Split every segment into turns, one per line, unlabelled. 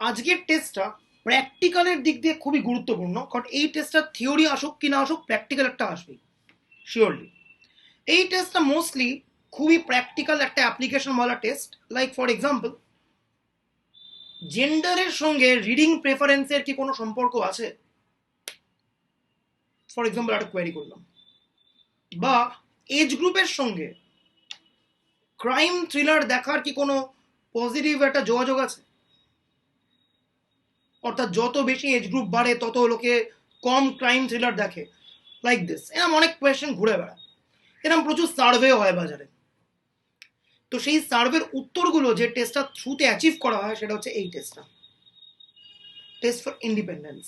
আজকের টেস্টটা প্র্যাকটিক্যালের দিক দিয়ে খুবই গুরুত্বপূর্ণ, কারণ এই টেস্টটা থিওরি আসুক কি না আসুক প্র্যাকটিক্যাল একটা আসবেই শিওরলি। এই টেস্টটা মোস্টলি খুবই প্র্যাকটিক্যাল একটা অ্যাপ্লিকেশন বলা টেস্ট। লাইক ফর এক্সাম্পল, জেন্ডারের সঙ্গে রিডিং প্রেফারেন্সের কি কোনো সম্পর্ক আছে? ফর এক্সাম্পল একটা কোয়েরি করলাম। বা এজ গ্রুপের সঙ্গে ক্রাইম থ্রিলার দেখার কি কোনো পজিটিভ একটা যোগাযোগ আছে? অর্থাৎ যত বেশি এজ গ্রুপ বাড়ে তত লোকে কম ক্রাইম থ্রিলার দেখে, লাইক দিস। এরকম অনেক কোয়েশ্চেন ঘুরে বেড়ায়, এরকম প্রচুর সার্ভেও হয় বাজারে। তো সেই সার্ভের উত্তরগুলো যে টেস্টটা থ্রুতে অ্যাচিভ করা হয় সেটা হচ্ছে এই টেস্টটা, টেস্ট ফর ইন্ডিপেন্ডেন্স।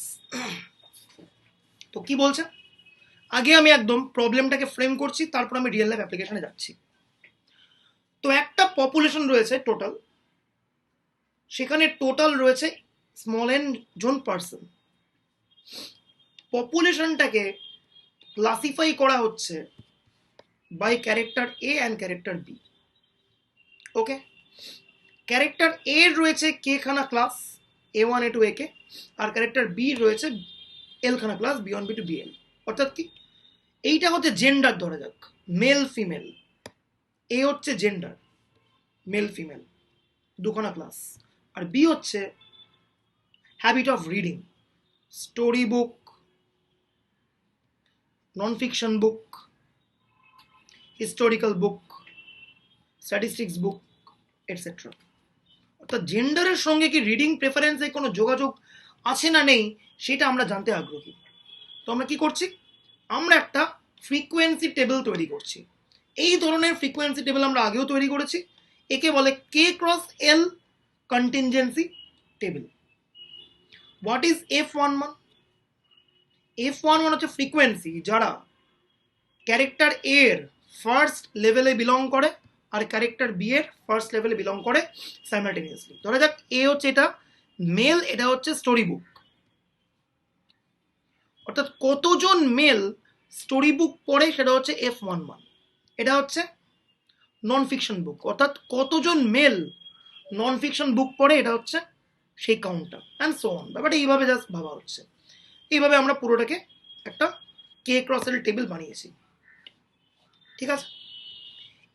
তো কি বলছে, আগে আমি একদম প্রবলেমটাকে ফ্রেম করছি, তারপর আমি রিয়েল লাইফ অ্যাপ্লিকেশনে যাচ্ছি। তো একটা পপুলেশন রয়েছে টোটাল, সেখানে টোটাল রয়েছে স্মল এন জন পার্সন। পপুলেশনটাকে ক্লাসিফাই করা হচ্ছে by character A and character B. Okay, character A রয়েছে কে খানা ক্লাস A1 A2 AK, আর ক্যারেক্টার বি রয়েছে এল খানা ক্লাস B1 B2 BL। অর্থাৎ কি, এইটা হচ্ছে জেন্ডার, ধরা যাক মেল ফিমেল। এ হচ্ছে জেন্ডার মেল ফিমেল দুখানা ক্লাস, আর বি হচ্ছে habit of reading, story book, non fiction book, historical book, statistics book, etcetera. অর্থাৎ জেন্ডারের সঙ্গে কি রিডিং প্রেফারেন্সে কোনো যোগাযোগ আছে না নেই সেটা আমরা জানতে আগ্রহী। তো আমরা কি করছি, আমরা একটা ফ্রিকোয়েন্সি টেবিল তৈরি করছি। এই ধরনের ফ্রিকোয়েন্সি টেবিল আমরা আগেও তৈরি করেছি, একে বলে K cross L contingency table. What is F11? F11 হচ্ছে ফ্রিকোয়েন্সি যারা ক্যারেক্টার এর ফার্স্ট লেভেলে বিলং করে আর ক্যারেক্টার বি এর ফার্স্ট লেভেলে বিলং করে সাইমালটেনিয়াসলি। ধরা যাক এ হচ্ছে এটা মেল, এটা হচ্ছে স্টোরি বুক। অর্থাৎ কতজন মেল স্টোরি বুক পড়ে সেটা হচ্ছে F11। এটা হচ্ছে নন ফিকশন বুক, অর্থাৎ কতজন মেল নন ফিকশন বুক পড়ে এটা হচ্ছে সেই কাউন্টটা, অ্যান্ড সো অন। ব্যাপারটা এইভাবে জাস্ট ভাবা হচ্ছে। এইভাবে আমরা পুরোটাকে একটা কে ক্রস এল টেবিল বানিয়েছি। ঠিক আছে,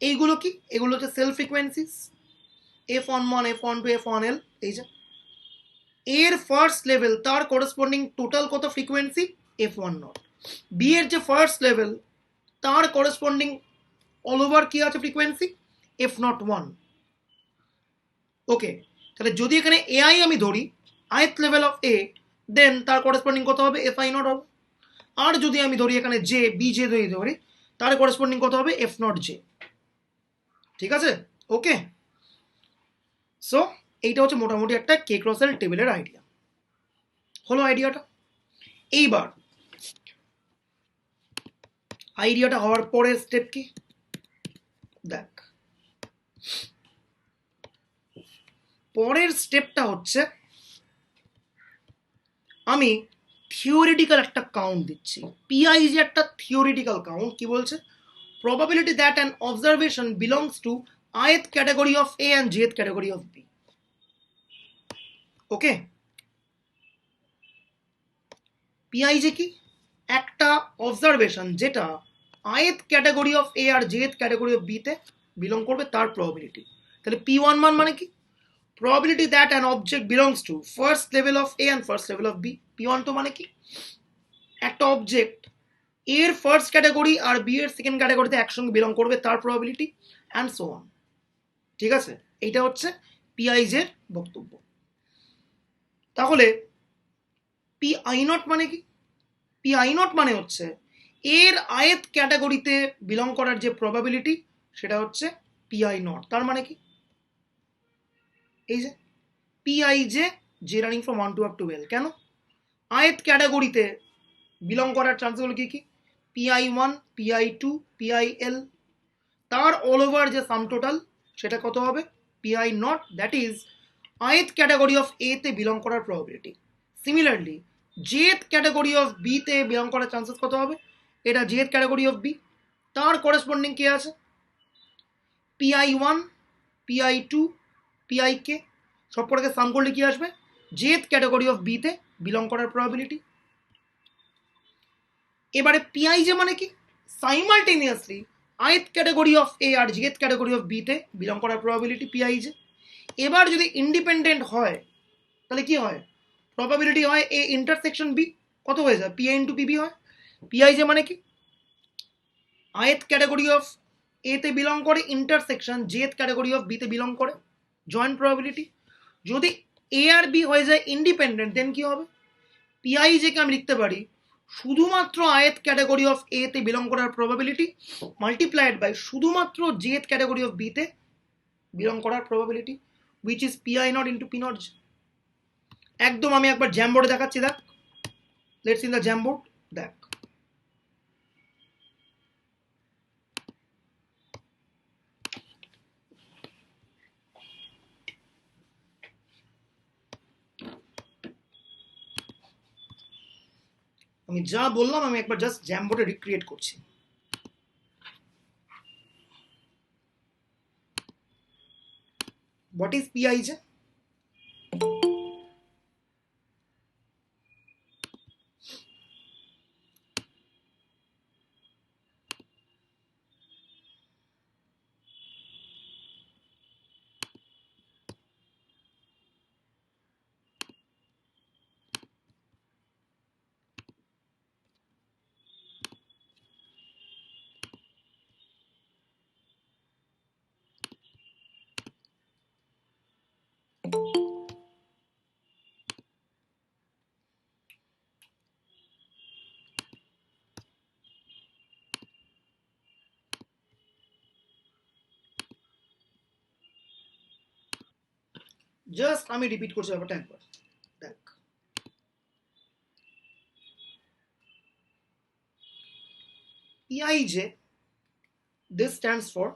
এইগুলো কি, এগুলো হচ্ছে sell frequencies F11 F12 F1L। এই যে এর ফার্স্ট লেভেল তার করেসপন্ডিং টোটাল কত ফ্রিকোয়েন্সি F10। বি এর যে ফার্স্ট লেভেল তার করেসপন্ডিং অল ওভার কি আছে ফ্রিকোয়েন্সি F01। ওকে, তাহলে যদি এখানে AI আমি ধরি ith লেভেল অফ এ, দেন তার করেসপন্ডিং কত হবে Fi0 হবে। আর যদি আমি ধরি এখানে জে বি জে ধরি, তার করেসপন্ডিং কত হবে F0 জে। ঠিক আছে, ওকে। সো এইটা হচ্ছে মোটামুটি একটা কে ক্রস এল টেবিলের আইডিয়া হলো। আইডিয়াটা এইবার আইডিয়াটা হওয়ার পরের স্টেপ কি দেখ, পরের স্টেপটা হচ্ছে আমি থিওরিটিক্যাল একটা কাউন্ট দিচ্ছি। পিআই যে একটা থিওরিটিক্যাল কাউন্ট, কি বলছে, probability that an observation belongs to ith category of A and jth category of B। Okay, PI যে কি, একটা অবজারভেশন যেটা ith ক্যাটাগরি অফ এ আর jth ক্যাটাগরি অফ বি তে বিলং করবে তার প্রবাবিলিটি। তাহলে P11 মানে কি, probability that an object belongs to first level of A and first level of B। P12 মানে কি, একটা অবজেক্ট এর ফার্স্ট ক্যাটাগরি আর বি এর সেকেন্ড ক্যাটাগরিতে একসঙ্গে বিলং করবে তার প্রবাবিলিটি, অ্যান্ড সো অন। ঠিক আছে, এইটা হচ্ছে পিআইজ এর বক্তব্য। তাহলে P0 মানে কি, P0 মানে হচ্ছে এর ith ক্যাটাগরিতে বিলং করার যে প্রবাবিলিটি সেটা হচ্ছে P0। তার মানে কি, এই যে PIJ J running from 1 to up to L, কেন ith ক্যাটাগরিতে বিলং করার চান্সগুলো কি কি, PI1 PI2 PIL, তার অল ওভার যে সাম টোটাল সেটা কত হবে P0, that is ith category of এ তে বিলং করার probability. Similarly jth category of B তে বিলং করার চান্সেস কত হবে, এটা jth ক্যাটাগরি অফ বি, তার করেসপন্ডিং কি আছে PI1 PI2 PIK, সব কটাকে সাম করলে কি আসবে jth ক্যাটাগরি অফ বি তে বিলং করার প্রবাবিলিটি। এবারে পিআইজে মানে কি, simultaneously ith category of A আর jth ক্যাটাগরি অফ বি তে বিলং করার প্রবাবিলিটি পিআইজে। এবার যদি ইন্ডিপেন্ডেন্ট হয় তাহলে কি হয়, প্রবাবিলিটি হয় এ ইন্টারসেকশন বি, কত হয়ে যায়, পিআই ইন্টু পিবি হয়। পিআইজে মানে কি, ith ক্যাটাগরি অফ এ তে বিলং করে, intersection jth category of B তে বিলং করে, জয়েন্ট প্রবাবিলিটি। যদি এ আর বি হয়ে যায় ইন্ডিপেন্ডেন্ট দেন কি হবে, পিআইজে কে আমি লিখতে পারি শুধুমাত্র ith ক্যাটাগরি অফ এ তে বিলং করার প্রবাবিলিটি মাল্টিপ্লাইড বাই শুধুমাত্র jth ক্যাটাগরি অফ বি তে বিলং করার probability, which is pi not into P not. একদম আমি একবার জ্যাম বোর্ডে দেখাচ্ছি, দেখ, let's in the jam board, দেখ। আমি যা বললাম আমি একবার জাস্ট জ্যাম বোর্ডে রিক্রিয়েট করছি। What is PIJ? জাস্ট আমি রিপিট করছি ব্যাপারটা একবার, দেখ। PIJ, this stands for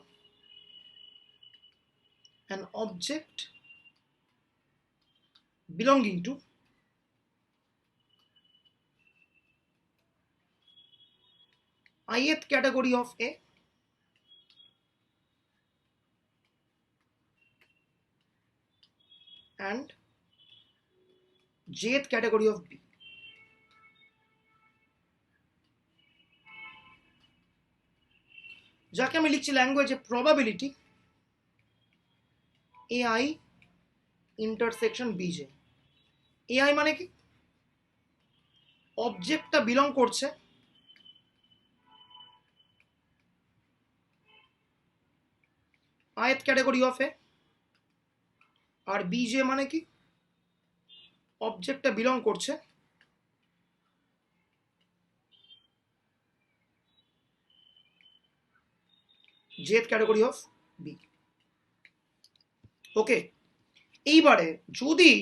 an object belonging to ith category of A and jth category of B. যাকে আমি লিখছি ল্যাঙ্গুয়েজে probability AI intersection BJ। AI মানে কি, অবজেক্টটা বিলং করছে ith ক্যাটাগরি অফ এ, আর BJ মানে কি, অবজেক্টটা বিলং করছে jth category of B. Okay, এইবারে যদি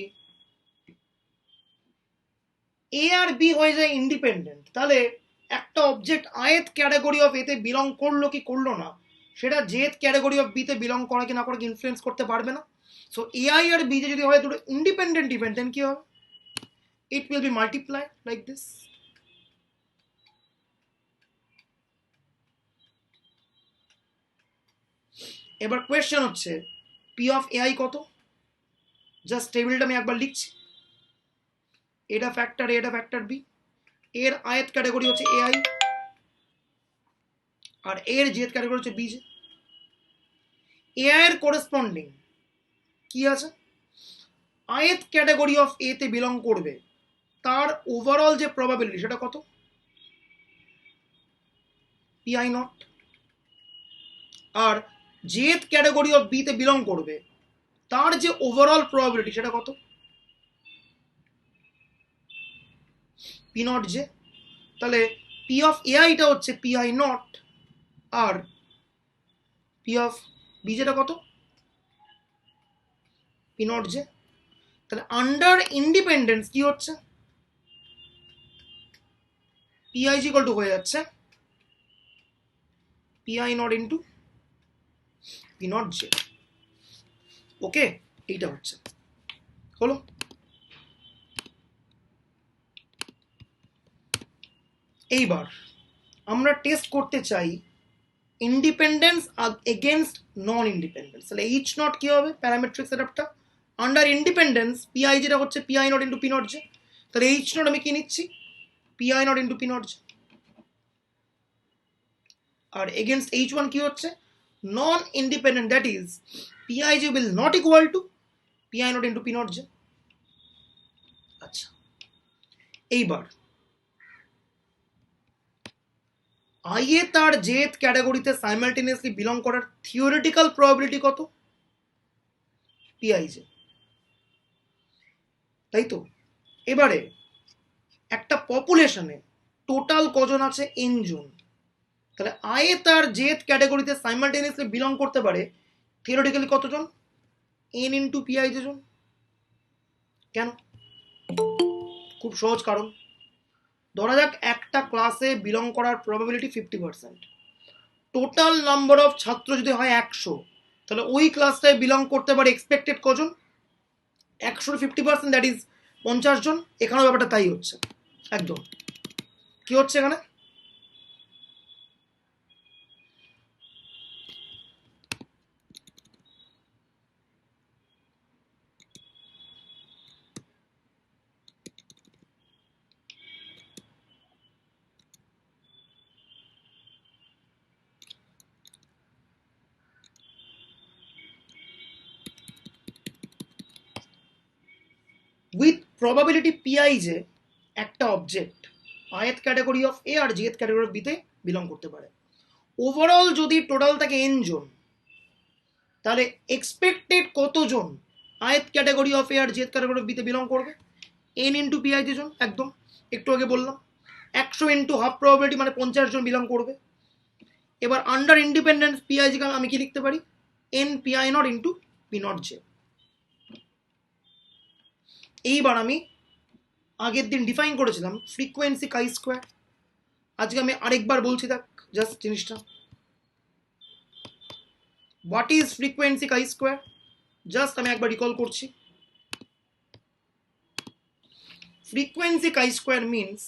এ আর বি হয়ে যায় ইন্ডিপেন্ডেন্ট, তাহলে একটা অবজেক্ট ith ক্যাটাগরি অফ এতে বিলং করলো কি করলো না, সেটা jth ক্যাটাগরি অফ বি তে বিলং করে কি না করে ইনফ্লুয়েন্স করতে পারবে না। সো এআই আর বি যদি হয় দুটো ইন্ডিপেন্ডেন্ট ইভেন্ট, দেন কি হবে, it will be multiplied like this। এবার কোয়েশ্চেন হচ্ছে পি অফ এআই কত, জাস্ট টেবিলটা আমি একবার লিখছি, এটা ফ্যাক্টর এ, এটা ফ্যাক্টর বি, এর ith ক্যাটাগরি হচ্ছে এআই আর এর jth ক্যাটাগরি হচ্ছে বিজে। এআই এর করেসপন্ডিং কি আছে, ith ক্যাটাগরি অফ এ তে বিলং করবে তার ওভারঅল যে প্রবাবিলিটি সেটা কত, পিআই নট। আর jth ক্যাটাগরি অফ বি তে বিলং করবে তার যে ওভারঅল প্রবাবিলিটি সেটা কত, পি নট জে। তাহলে পি অফ এআইটা হচ্ছে পিআই নট আর পি অফ বিজেটা কত, পি নট জে। তাহলে আন্ডার ইন্ডিপেন্ডেন্স কি হচ্ছে, পিআইজি ইকুয়াল টু হয়ে যাচ্ছে PI not into P not J. Okay, এইটা হচ্ছে হলো। এইবার আমরা টেস্ট করতে চাই ইন্ডিপেন্ডেন্স এগেনস্ট নন ইন্ডিপেন্ডেন্স। তাহলে এইচ নট কি হবে, প্যারামেট্রিক সেটআপটা আন্ডার ইন্ডিপেন্ডেন্স পিআই যেটা হচ্ছে PI not into P not J, তাহলে এইচ নট আমি কি নিচ্ছি, P I not into P not J. আর এগেনস্ট এইচ ওয়ান কি হচ্ছে, non independent, that is P I J will not equal to P I not into P not J. আচ্ছা, এইবার আইএ তার জেথ ক্যাটাগরিতে সাইমালটেনিয়াসলি বিলং করার থিওরিটিক্যাল প্রবাবিলিটি কত, পিআই জে, তাই তো। এবারে একটা পপুলেশনে টোটাল কজন আছে, এন জন, তাহলে আইএ তার জেথ ক্যাটাগরিতে সাইমালটেনিয়াসলি বিলং করতে পারে থিওরিটিক্যালি কতজন, এন ইন্টু পিআই জে জন। কেন, খুব সহজ কারণ, ধরা যাক একটা ক্লাসে বিলং করার প্রবাবিলিটি 50%, টোটাল নাম্বার অফ ছাত্র যদি হয় 100, তাহলে ওই ক্লাসটায় বিলং করতে পারে এক্সপেক্টেড কজন, 100 50%, দ্যাট ইজ 50 জন। এখানেও ব্যাপারটা তাই হচ্ছে, একদম কি হচ্ছে এখানে, উইথ প্রবাবিলিটি পিআই যে একটা object ith category of A আর জিএথ ক্যাটাগরি অফ বিতে বিলং করতে পারে। ওভারঅল যদি টোটাল থাকে এন জন, তাহলে এক্সপেক্টেড কতজন আইএথ ক্যাটাগরি অফ এ আর জিএথ ক্যাটাগরি অফ বিতে বিলং করবে, এন ইন্টু পিআই যে জন, একদম একটু আগে বললাম 100 ইন্টু হাফ প্রবাবিলিটি মানে 50 জন বিলং করবে। এবার আন্ডার ইন্ডিপেন্ডেন্স পিআই জি আমি কি লিখতে পারি, N P I not into P not J. এইবার আমি আগের দিন ডিফাইন করেছিলাম ফ্রিকোয়েন্সি কাই স্কোয়ার, আজকে আমি আরেকবার বলছি, দেখ জাস্ট জিনিসটা, what is frequency chi square, just আমি একবার রিকল করছি। Frequency chi square means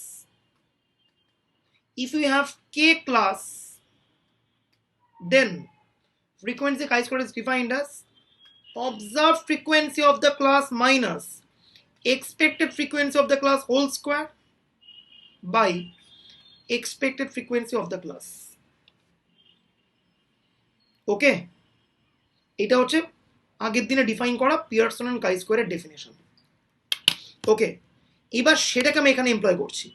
if you have k class, then frequency chi-square is defined as observed frequency of the class minus expected frequency of the class whole square by expected frequency of the class. ওকে, এটা হচ্ছে আগের দিনে define করা Pearson and কাই স্কোয়ারের definition. ওকে, এবার সেটাকে আমি এখানে এমপ্লয় করছি।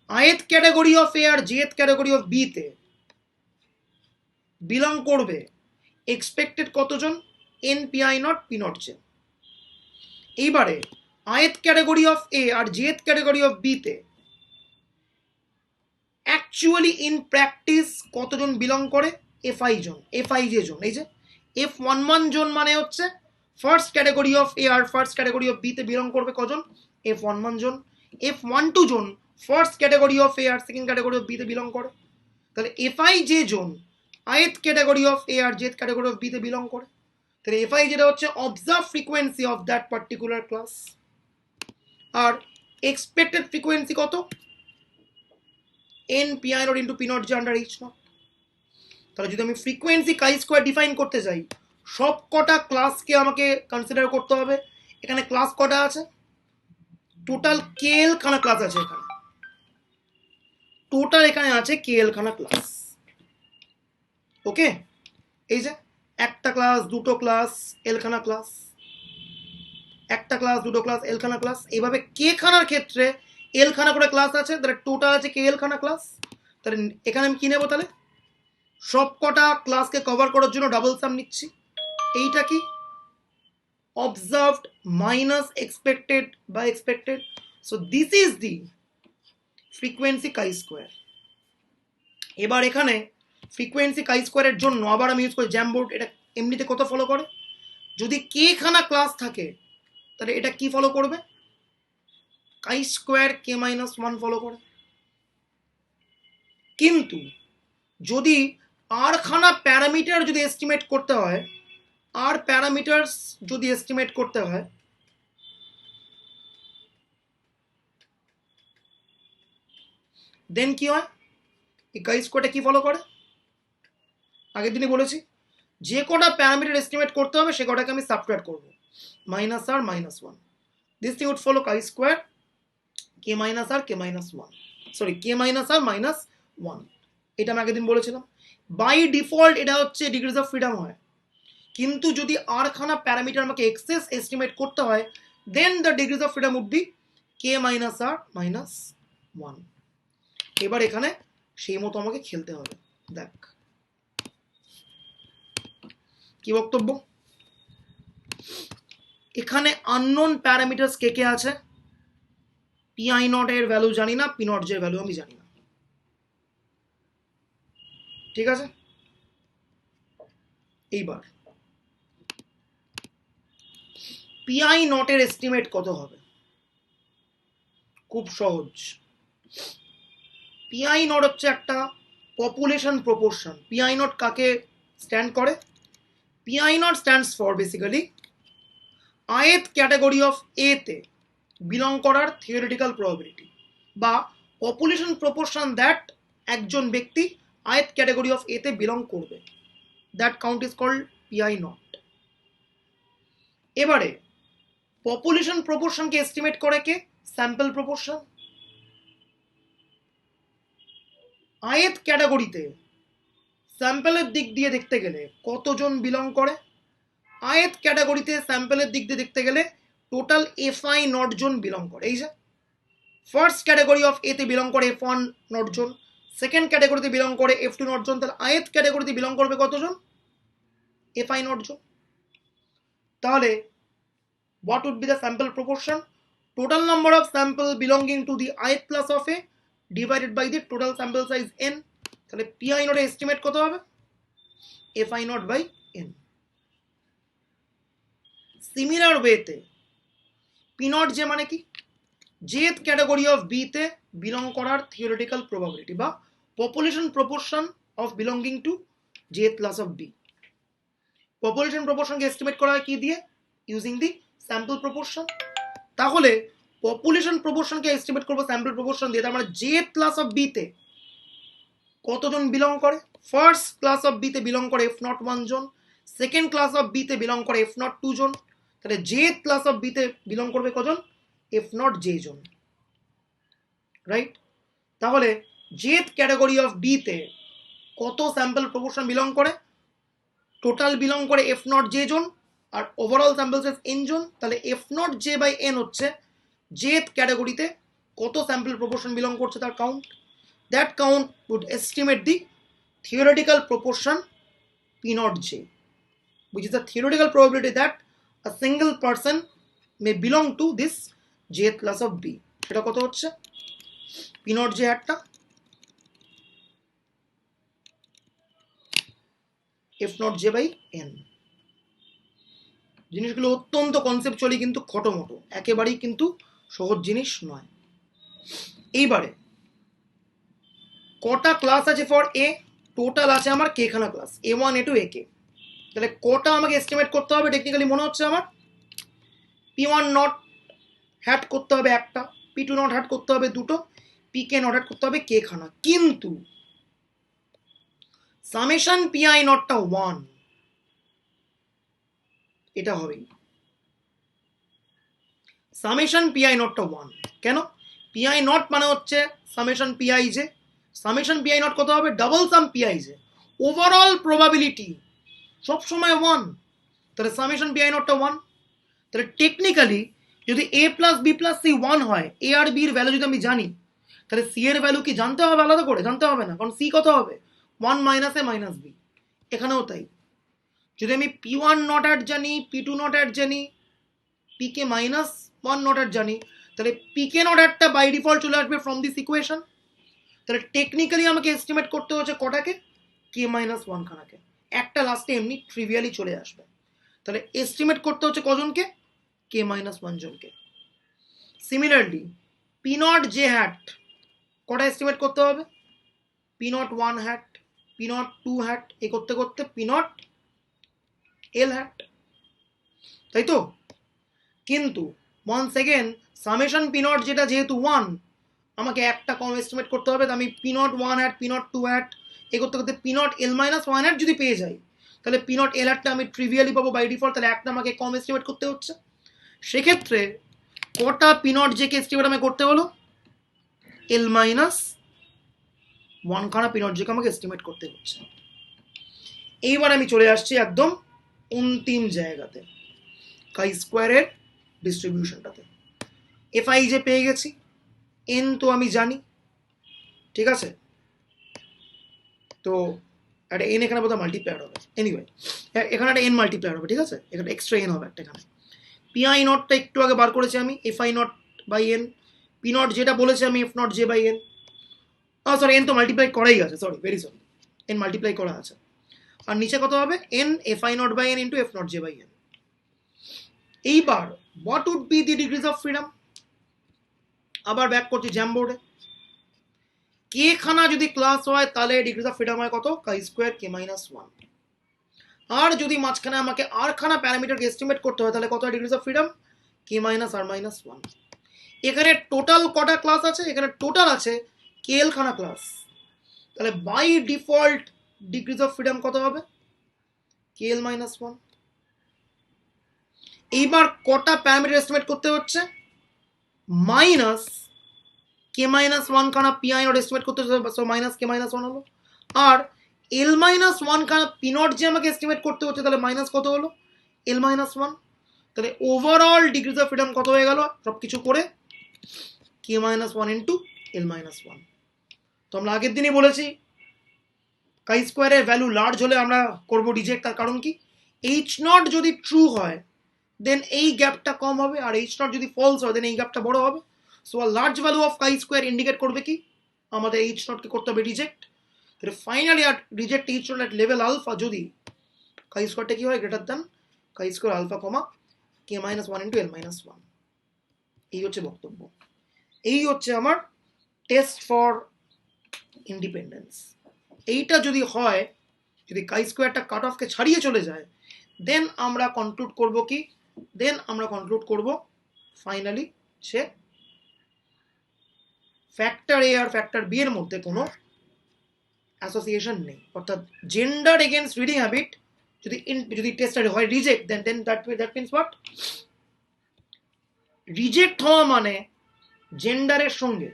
আইএথ ক্যাটাগরি অফ এ আর জিএথ ক্যাটাগরি অফ বি তে বিলং করবে এক্সপেক্টেড কতজন, N P I not P not J. এইবারে আইএথ ক্যাটাগরি অফ এ আর জিএথ ক্যাটাগরি অফ বি তে অ্যাকচুয়ালি ইন প্র্যাকটিস কতজন বিলং করে, এফআই জন, এফআই জে জন। এই যে F11 জন মানে হচ্ছে ফার্স্ট ক্যাটাগরি অফ এ আর ফার্স্ট ক্যাটাগরি অফ বি তে বিলং করবে কজন, F11 জন। F12 জন ফার্স্ট ক্যাটাগরি অফ এ আর সেকেন্ড ক্যাটাগরি অফ বি তে বিলং করে, তাহলে এফআই জে জন আইথ ক্যাটাগরি অফ এ আর জেথ ক্যাটাগরি অফ বি তে বিলং করে। তাহলে এফআই যেটা হচ্ছে observe frequency of that particular class, আর এক্সপেক্টেড ফ্রিকোয়েন্সি কত, N P I not into P not J under H not. তাহলে যদি আমি ফ্রিকোয়েন্সি কাই স্কোয়ার ডিফাইন করতে চাই, সব কটা ক্লাসকে আমাকে কনসিডার করতে হবে। এখানে ক্লাস কটা আছে, টোটাল কেএল খানা ক্লাস আছে, এখানে টোটাল এখানে আছে কেএল খানা ক্লাস। ওকে, এই যে একটা ক্লাস, দুটো ক্লাস, এলখানা ক্লাস, একটা ক্লাস, দুটো ক্লাস, এলখানা ক্লাস, এইভাবে কে খানার ক্ষেত্রে এলখানা করে ক্লাস আছে, তাহলে টোটাল আছে কে এলখানা ক্লাস। তাহলে এখানে আমি কি নেবো, তাহলে সব কটা ক্লাসকে কভার করার জন্য ডাবল সাম নিচ্ছি। এইটা কি observed minus expected by expected, so this is the frequency chi square. এবার এখানে ফ্রিকোয়েন্সি কাই স্কোয়ারের জন্য আবার আমি ইউজ করি জ্যামবোর্ড। এটা এমনিতে কত ফলো করে, যদি কে খানা ক্লাস থাকে তাহলে এটা কি ফলো করবে, কাই স্কোয়ার কে মাইনাস ওয়ান ফলো করে। কিন্তু যদি আর খানা প্যারামিটার যদি এস্টিমেট করতে হয়, আর প্যারামিটারস যদি এস্টিমেট করতে হয়, দেন কি হয়, এই কাই স্কোয়ারটা কি ফলো করে, আগের দিনই বলেছি যে কটা প্যারামিটার এস্টিমেট করতে হবে সে কটাকে আমি সাবট্রাক্ট করব। minus r minus 1. This thing would follow chi square k minus r k minus 1. Sorry, k minus r minus 1. এটা আমি আগের দিন বলেছিলাম। বাই ডিফল্ট এটা হচ্ছে ডিগ্রিজ অফ ফ্রিডম হয়, কিন্তু যদি আর খানা প্যারামিটার আমাকে এক্সেস এস্টিমেট করতে হয়, then the degrees of freedom would be K minus R minus 1। এবার এখানে সেই মতো আমাকে খেলতে হবে। দেখ কি বক্তব্য, এখানে আননোন প্যারামিটারস কে কে আছে? পি আই নট এর ভ্যালু জানি না, পি নট এর ভ্যালু আমি জানি না, ঠিক আছে? এইবার পি আই নট এর এস্টিমেট কত হবে? খুব সহজ। পি আই নট হচ্ছে একটা population proportion. P I not কাকে স্ট্যান্ড করে? P I not stands for basically ith category of এ তে বিলং করার থিওরিটিক্যাল প্রবাবিলিটি, বা পপুলেশন প্রপোর্শন দ্যাট একজন ব্যক্তি ith ক্যাটাগরি অফ এ তে বিলং করবে, that count is called P I not. এবারে পপুলেশন প্রপোর্শনকে এস্টিমেট করে কে? Sample proportion. ith ক্যাটাগরিতে স্যাম্পলের দিক দিয়ে দেখতে গেলে কতজন বিলং করে? ith ক্যাটাগরিতে স্যাম্পলের দিক দিয়ে দেখতে গেলে টোটাল fi নট জন বিলং করে। এই যে ফার্স্ট ক্যাটাগরি অফ এ তে বিলং করে f1 নট জন, সেকেন্ড ক্যাটাগরিতে বিলং করে f2 নট জন, তাহলে ith ক্যাটাগরিতে বিলং করবে কতজন? fi নট জন। তাহলে what would be the sample proportion? Total number of sample belonging to the ith class of a divided by the total sample size n. তাহলে pi not এর estimate কত হবে? fi not by n। Similar ওয়েতে P not J মানে কি? jth category of B তে belong করার theoretical probability বা population proportion of belonging to jth class of B. Population প্রপোর্শনকে এস্টিমেট করা হয় কি দিয়ে? Using the sample proportion. তাহলে পপুলেশন প্রপোর্শনকে এস্টিমেট করবো স্যাম্পল প্রপোর্শন দিয়ে, তার মানে jth ক্লাস অফ বি তে কতজন বিলং করে? ফার্স্ট ক্লাস অফ বি তে বিলং করে f নট 1 জন, সেকেন্ড ক্লাস অফ বি তে বিলং করে f নট 2 জন, তাহলে jth ক্লাস অফ বি তে বিলং করবে কজন? f নট j জন, রাইট? তাহলে jth ক্যাটাগরি অফ বি তে কত স্যাম্পল প্রপোর্শন বিলং করে? টোটাল বিলং করে f নট j জন, আর ওভারঅল স্যাম্পল সাইজ n জন, তাহলে f naught j by n হচ্ছে jth ক্যাটাগরিতে কত স্যাম্পল প্রপোর্শন বিলং করছে তার count. That count would estimate the theoretical proportion p not j, which is the theoretical probability that a single person may belong to this jth class of b. সেটা কত হচ্ছে? p not j একটা f naught j by n। জিনিসগুলো অত্যন্ত conceptually কিন্তু খটোমটো, একেবারেই কিন্তু সহজ জিনিস নয়। এইবারে কটা ক্লাস আছে ফর এ? টোটাল আছে আমার কে খানা ক্লাস, a1 a2 ak। তাহলে কটা আমাকে এস্টিমেট করতে হবে? টেকনিক্যালি মনে হচ্ছে আমার p1 নট হ্যাট করতে হবে একটা, p2 নট হ্যাট করতে হবে দুটো, pk নট হ্যাট করতে হবে কে খানা। কিন্তু সামেশন pi নটটা 1, এটা হবেই। সামেশন pi নটটা 1 কেন? pi নট মানে হচ্ছে summation pi J. Summation pi not কত হবে? ডাবল সাম pi জে। ওভারঅল প্রবাবিলিটি সবসময় 1, তাহলে সামেশন pi নটটা 1। তাহলে টেকনিক্যালি যদি a plus B plus C 1 হয়, এ আর বি এর ভ্যালু যদি আমি জানি, তাহলে সি এর ভ্যালু কি জানতে হবে আলাদা করে? জানতে হবে না, কারণ সি কত হবে? 1 মাইনাস এ মাইনাস বি। এখানেও তাই, যদি আমি p1 নট অ্যাট জানি, p2 নট অ্যাট জানি, pk মাইনাস 1 নট অ্যাট জানি, তাহলে pk নট অ্যাটটা বাই ডিফল্ট চলে আসবে ফ্রম দিস ইকুয়েশন। তাহলে টেকনিক্যালি আমাকে এস্টিমেট করতে হচ্ছে কটাকে? k minus 1 খানাকে। একটা লাস্টে এমনি ট্রিভিয়ালি চলে আসবে। তাহলে এস্টিমেট করতে হচ্ছে কজনকে? k মাইনাস 1 জনকে। Similarly p not j hat কটা এস্টিমেট করতে হবে? p not 1 hat, p not 2 hat, এ করতে করতে p নট l হ্যাট, তাই তো? কিন্তু once again summation p not যেটা যেহেতু 1, আমাকে একটা কম এস্টিমেট করতে হবে। আমি p not 1 hat, p not 2 hat, এ করতে করতে p not l minus 1 hat যদি পেয়ে যাই, তাহলে পি নট এল আরটা আমি ট্রিভিয়ালি পাবো বাই ডিফল্ট, তাহলে একটা আমাকে কম এস্টিমেট করতে হচ্ছে। সেক্ষেত্রে কটা P not J K estimate আমাকে করতে হলো? এল মাইনাস ওয়ান খানা পি নট জে কে আমাকে এস্টিমেট করতে হচ্ছে। এইবার আমি চলে আসছি একদম অন্তিম জায়গাতে, কাই স্কোয়ারের ডিস্ট্রিবিউশনটাতে। এফ আই যে পেয়ে গেছি, এন তো আমি জানি, ঠিক আছে? তো একটা এন এখানে বোধহয় মাল্টিপ্লায়ার হবে, এনিওয়ে এখানে একটা এন মাল্টিপ্লায়ার হবে, ঠিক আছে? এখানে এক্সট্রা এন হবে একটা এখানে। পি আই নটটা একটু আগে বার করেছি আমি, F I not by N. P not যেটা বলেছি আমি F not J by N, sorry N তো মাল্টিপ্লাই করাই আছে, sorry very sorry, N multiply করা আছে। আর নিচে কত হবে? N F I not by N into F not J by N. এইবার what would be the degrees of freedom? আবার ব্যাক করছি জ্যাম বোর্ডে। কে খানা যদি ক্লাস হয় তাহলে ডিগ্রিজ অফ ফ্রিডম হয় কত? কাই স্কোয়ার কে মাইনাস ওয়ান। আর যদি মাঝখানে আমাকে আর খানা প্যারামিটারকে এস্টিমেট করতে হয় তাহলে কত হয় degrees of freedom? K minus R minus one. এখানে টোটাল কটা ক্লাস আছে? এখানে টোটাল আছে কে এল খানা ক্লাস। তাহলে by default degrees of freedom কত হবে? K L minus one. এইবার কটা প্যারামিটার এস্টিমেট করতে হচ্ছে? মাইনাস কে মাইনাস ওয়ান খানা পি আই নট এস্টিমেট করতে হচ্ছে, so minus K minus one হলো। আর এল মাইনাস ওয়ান খানা পি নট যে আমাকে এস্টিমেট করতে হচ্ছে, তাহলে মাইনাস কত হলো? এল মাইনাস ওয়ান। তাহলে ওভারঅল ডিগ্রিজ অফ ফ্রিডম কত হয়ে গেল সব কিছু করে? কে minus one into L minus one. তো আমরা আগের দিনই বলেছি কাই স্কোয়ারের ভ্যালু লার্জ হলে আমরা করবো রিজেক্ট। তার কারণ কি? এইচ নট যদি ট্রু হয় দেন এই গ্যাপটা কম হবে, আর এইচ নট যদি ফলস হয় দেন এই গ্যাপটা বড় হবে। So a large value of chi square indicate করবে কি? আমাদের এইচ নটকে করতে হবে রিজেক্ট। তাহলে ফাইনালি আর reject H naught at level alpha যদি কাই স্কোয়ারটা কি হয়? Greater than chi square alpha comma K minus one into L minus one. এই হচ্ছে বক্তব্য। এই হচ্ছে আমার টেস্ট ফর ইন্ডিপেন্ডেন্স। এইটা যদি হয়, যদি কাই স্কোয়ারটা কাট অফকে ছাড়িয়ে চলে যায়, দেন আমরা কনক্লুড করব কি? দেন আমরা কনক্লুড করব ফাইনালি সে ফ্যাক্টর এ আর ফ্যাক্টর বি এর মধ্যে কোনো অ্যাসোসিয়েশন নেই। অর্থাৎ জেন্ডার এগেনস্ট রিডিং হ্যাবিট যদি টেস্টেড হয় reject, then that means what? Reject হওয়া মানে জেন্ডারের সঙ্গে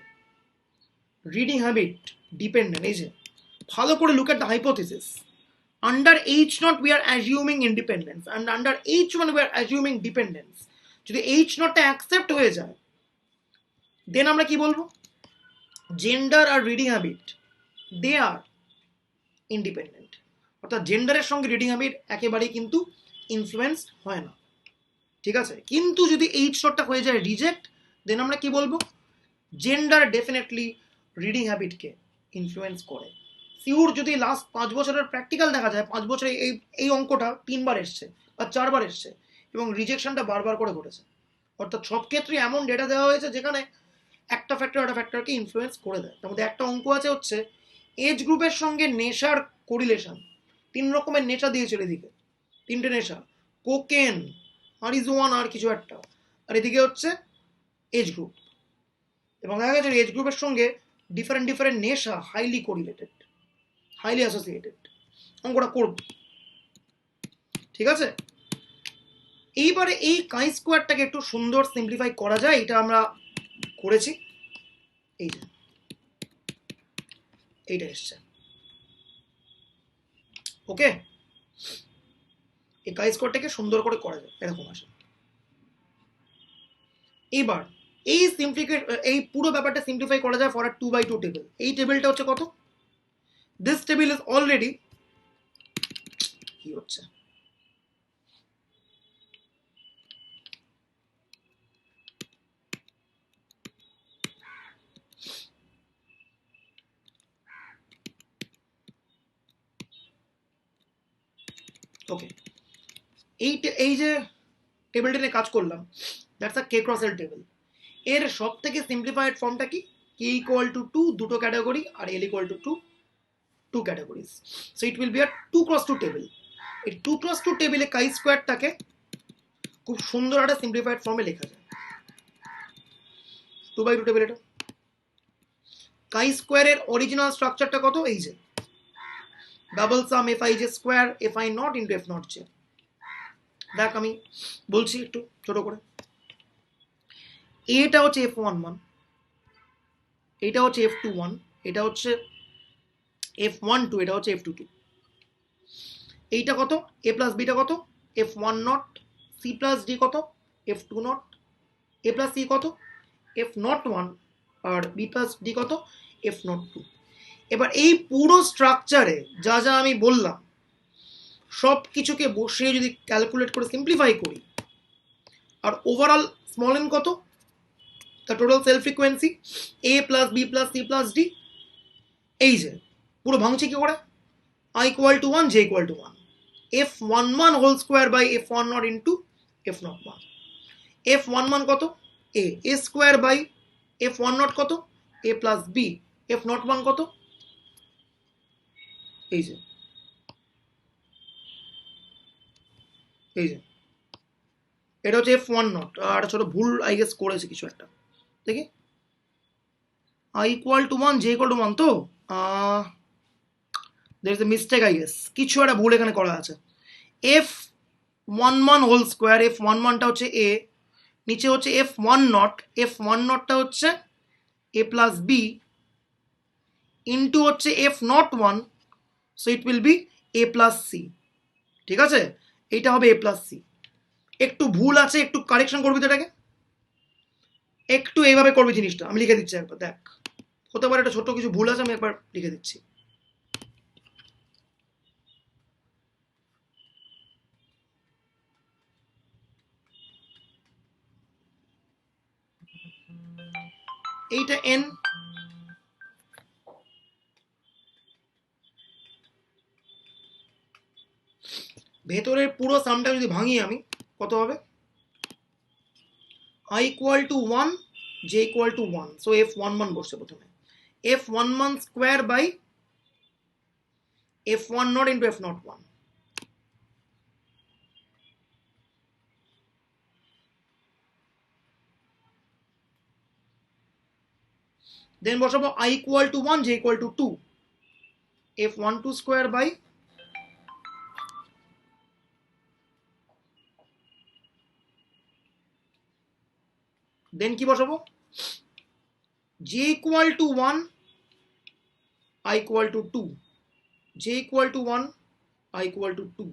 রিডিং হ্যাবিট ডিপেন্ডেন্ট। এই যে ভালো করে look at the hypothesis. Under H not we are assuming independence, and under H one we are assuming dependence. যদি এইচ নটটা অ্যাকসেপ্ট হয়ে যায় দেন আমরা কি বলবো? Gender are reading habit they R independent. অর্থাৎ জেন্ডারের সঙ্গে রিডিং হ্যাবিট একেবারেই কিন্তু ইনফ্লুয়েন্স হয় না, ঠিক আছে? কিন্তু যদি এইচ নটটা হয়ে যায় রিজেক্ট, দেন আমরা কি বলবো? জেন্ডার ডেফিনেটলি রিডিং হ্যাবিটকে ইনফ্লুয়েন্স করে। সিউর যদি লাস্ট 5 বছরের প্র্যাকটিক্যাল দেখা যায়, 5 বছরে এই অঙ্কটা 3বার এসছে বা 4বার এসছে এবং রিজেকশনটা বারবার করে ঘটেছে। অর্থাৎ সব ক্ষেত্রে এমন ডেটা দেওয়া হয়েছে যেখানে একটা ফ্যাক্টরকে ইনফ্লুয়েন্স করে দেয়। তার মধ্যে একটা অঙ্ক আছে হচ্ছে এজ গ্রুপের সঙ্গে নেশার কোরিলেশন। 3 রকমের নেশা দিয়েছিল এদিকে, 3টে নেশা, কোকেন, মারিজুয়ানা আর কিছু একটা, আর এদিকে হচ্ছে এজ গ্রুপ। এবং দেখা গেছে এজ গ্রুপের সঙ্গে ডিফারেন্ট নেশা হাইলি কোরিলেটেড, হাইলি অ্যাসোসিয়েটেড। অঙ্কটা করব, ঠিক আছে? এইবারে এই কাই স্কোয়ারটাকে একটু সুন্দর সিম্পলিফাই করা যায়, এটা আমরা করেছি। এই যে এইটা এসছে, ওকে? এই কাই স্কোয়ারটাকে সুন্দর করে করা যায়, এরকম আসে। এইবার এই পুরো ব্যাপারটা সিম্পলিফাই করা যায় ফর আ 2x2 টেবিল। এই টেবিলটা হচ্ছে কত? দিস টেবিল ইজ অলরেডি কি হচ্ছে? ওকে, এই যে টেবিলটা নিয়ে কাজ করলাম, that's a K cross L table. এর সব থেকে সিম্পলিফাইড ফর্মটা কি? কে ইকুয়াল টু 2, দুটো ক্যাটাগরি, আর L equal to 2 categories. So it will be a 2x2 table. এই 2x2 টেবিলে কাই স্কোয়ারটাকে খুব সুন্দর একটা সিম্পলিফাইড ফর্মে লেখা যায়। 2x2 টেবিল এটা। কাই স্কোয়ারের অরিজিনাল স্ট্রাকচারটা কত? এই যে double some F I J square F I not into F not J. দেখ আমি বলছি একটু ছোট করে, এটা হচ্ছে এফ ওয়ান ওয়ান, এটা হচ্ছে এফ টু ওয়ান, এটা হচ্ছে এফ ওয়ান টু, এটা হচ্ছে এফ টু টু। এইটা কত? এ প্লাস বিটা কত? F one not. C plus D কত? F two not. A plus C কত? F not one. আর বি প্লাস ডি কত? F not two. এবার এই পুরো স্ট্রাকচারে যা যা আমি বললাম সব কিছুকে বসিয়ে যদি ক্যালকুলেট করে সিম্পলিফাই করি, আর ওভারঅল স্মল এন কত? The total cell frequency A plus B plus C plus D. এই যে পুরো ভাঙছি কি করে? I equal to 1, j equal to 1. f11 whole square by f10 into f01. f11 কত? a square by f10 কত? a plus b। f01 কত? এই যে এটা হচ্ছে f10। আর ছোট ভুল আই গেস করেছে কিছু একটা, দেখি। I equal to 1, j equal to 1 তো there is a mistake I guess, কিছু একটা ভুল এখানে করা আছে। f11 হোল স্কোয়ার, f11টা হচ্ছে a, নিচে হচ্ছে f10, f10টা হচ্ছে a প্লাস বি ইন্টু হচ্ছে f01, so it will be a plus C. ঠিক আছে, এইটা হবে a প্লাস সি। একটু ভুল আছে, একটু কারেকশন করবি তো এটাকে, একটু এইভাবে করবি জিনিসটা। আমি লিখে দিচ্ছি একবার, দেখ হতে পারে একটা ছোট কিছু ভুল আছে, আমি একবার লিখে দিচ্ছি। এইটা n, ভেতরের পুরো সামটা যদি ভাঙি আমি, কত হবে? I equal to 1, j equal to 1, so f11 বসছে প্রথমে, f11 square by f10 into f01। দেন বসাবো I equal to 1, j equal to 2, f12 square by then কি বসাবো? j equal to 1, I equal to 2, j equal to 1, I equal to 2।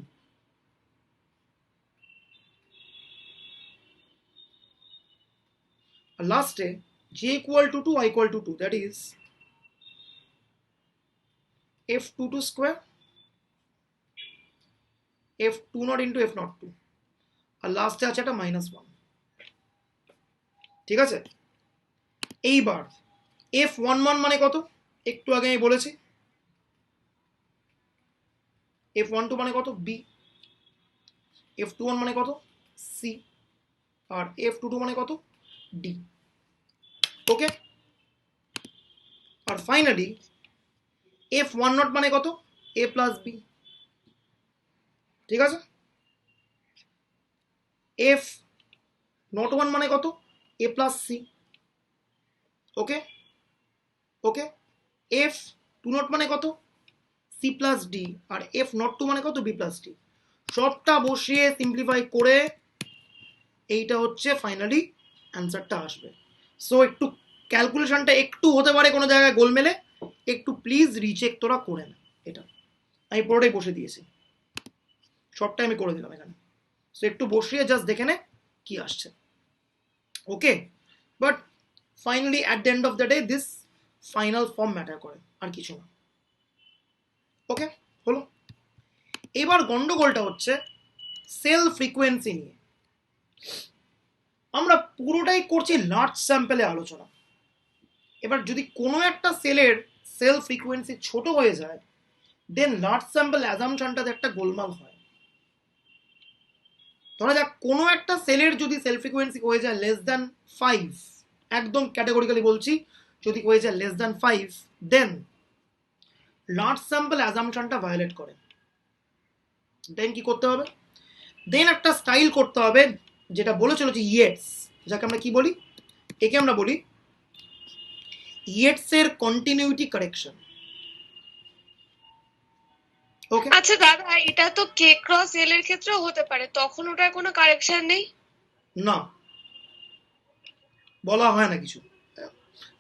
আর লাস্টে j equal to 2, I equal to 2, that is f22 square f20 into f02। আর লাস্টে আছে একটা -1। ঠিক আছে, এইবার f11 মানে কত? একটু আগে আমি বলেছি। f12 মানে কত? b। f21 মানে কত? c। আর f22 মানে কত? d। ওকে, আর ফাইনালি f10 মানে কত? a plus b। ঠিক আছে, f01 মানে কত? a plus c। Okay okay, f20 মানে কত? c plus d। আর f02 মানে কত? b plus d। সবটা বসিয়ে সিম্পলিফাই করে এইটা হচ্ছে ফাইনালি অ্যান্সারটা আসবে। সো একটু ক্যালকুলেশনটা একটু হতে পারে কোনো জায়গায় গোলমেলে, একটু প্লিজ রিচেক তোরা করে না। এটা আমি পুরোটাই বসে দিয়েছি, সবটাই আমি করে দিলাম এখানে। সো একটু বসিয়ে জাস্ট দেখে নে কি আসছে। Okay, but finally at the end of the day this final form matter করে, আর কিছু না। ওকে, হলো। এবার গন্ডগোলটা হচ্ছে সেল ফ্রিকোয়েন্সি নিয়ে। আমরা পুরোটাই করছি লার্জ স্যাম্পেলে আলোচনা। এবার যদি কোনো একটা সেলের সেল ফ্রিকোয়েন্সি ছোট হয়ে যায়, দেন লার্জ স্যাম্পল অ্যাজাম্পশনটাতে একটা গোলমাল হয়। ধরা যাক কোনো একটা সেলের যদি সেল ফ্রিকোয়েন্সি হয়ে যায় লেস দ্যান 5, একদম ক্যাটেগরিক্যালি বলছি, যদি হয়ে যায় লেস দ্যান 5, দেন লার্জ স্যাম্পল অ্যাজাম্পশনটা ভায়োলেট করে। দেন কি করতে হবে? দেন একটা স্টাইল করতে হবে, যেটা বলেছিল যে ইয়েটস, যাকে আমরা কি বলি? একে আমরা বলি ইয়েটসের কন্টিনিউইটি কারেকশন। ওকে,
আচ্ছা দাদা, এটা তো কে ক্রস এল এর ক্ষেত্রেও হতে পারে, তখন ওটার কোনো কারেকশন নেই?
না, বলা হয় না কিছু,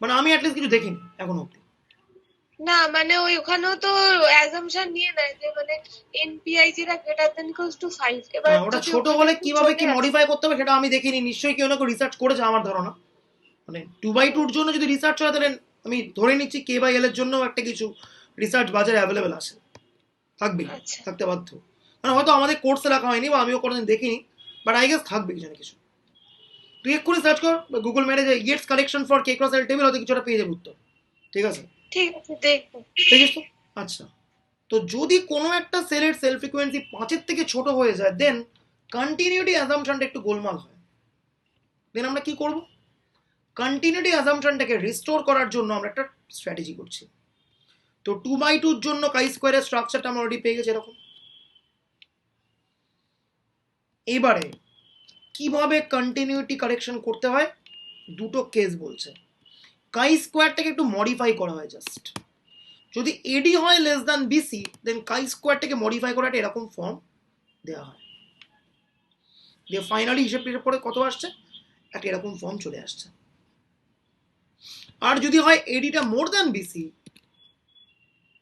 মানে আমি অ্যাটলিস্ট কিছু দেখিনি এখনো অব্দি।
না মানে ওই ওখানেও তো অ্যাজাম্পশন নিয়ে নেয় যে মানে এনপিআইজি টা গ্রেটার দেন ইকুয়ালস টু 5, এবার
ওটা
যদি
ছোট
ওখানে
হলে
ভুল
কিভাবে
চলে
কি
আসে।
মডিফাই করতে হবে সেটা আমি দেখিনি, নিশ্চয়ই কেউ না কেউ রিসার্চ করেছে আমার ধারণা। মানে 2/2 জন্য যদি রিসার্চ হয় তাহলে আমি ধরে নিচ্ছি K/L এর জন্য একটা কিছু রিসার্চ বাজারে অ্যাভেলেবেল আছে, থাকবেই,
আচ্ছা।
থাকতে বাধ্য। মানে হয়তো আমাদের কোর্সে রাখা হয়নি বা আমিও কোনোদিন দেখিনি, বাট আই গেস থাকবে কিছু না কিছু। তুই এক্ষুনি সার্চ কর গুগল মেরে যে Yeats collection for K cross L table, হয়তো কিছুটা পেয়ে যাবে উত্তর। ঠিক আছে,
ঠিক আছে, দেখবো।
দেখিস তো। আচ্ছা, তো যদি কোনো একটা সেলের সেল ফ্রিকোয়েন্সি 5-এর থেকে ছোট হয়ে যায়, দেন কন্টিনিউটি অ্যাজাম্পশনটা একটু গোলমাল হয়। দেন আমরা কি করব? কন্টিনিউটি অ্যাজাম্পশনটাকে রিস্টোর করার জন্য আমরা একটা স্ট্র্যাটেজি করছি। তো 2/2 জন্য কাই স্কোয়ারের স্ট্রাকচারটা আমরা অলরেডি পেয়ে গেছি এরকম। এবারে কিভাবে কন্টিনিউটি কারেকশন করতে হয়, দুটো কেস বলছে। কাই স্কোয়ারটাকে একটু মডিফাই করা হয় জাস্ট। যদি এডি হয় লেস দ্যান বিসি, দেন কাই স্কোয়ারটাকে মডিফাই করা একটা এরকম ফর্ম দেওয়া হয়, দিয়ে ফাইনালি হিসেব টিসেব করে কত আসছে, একটা এরকম ফর্ম চলে আসছে। আর যদি হয় এডিটা মোর দ্যান বিসি,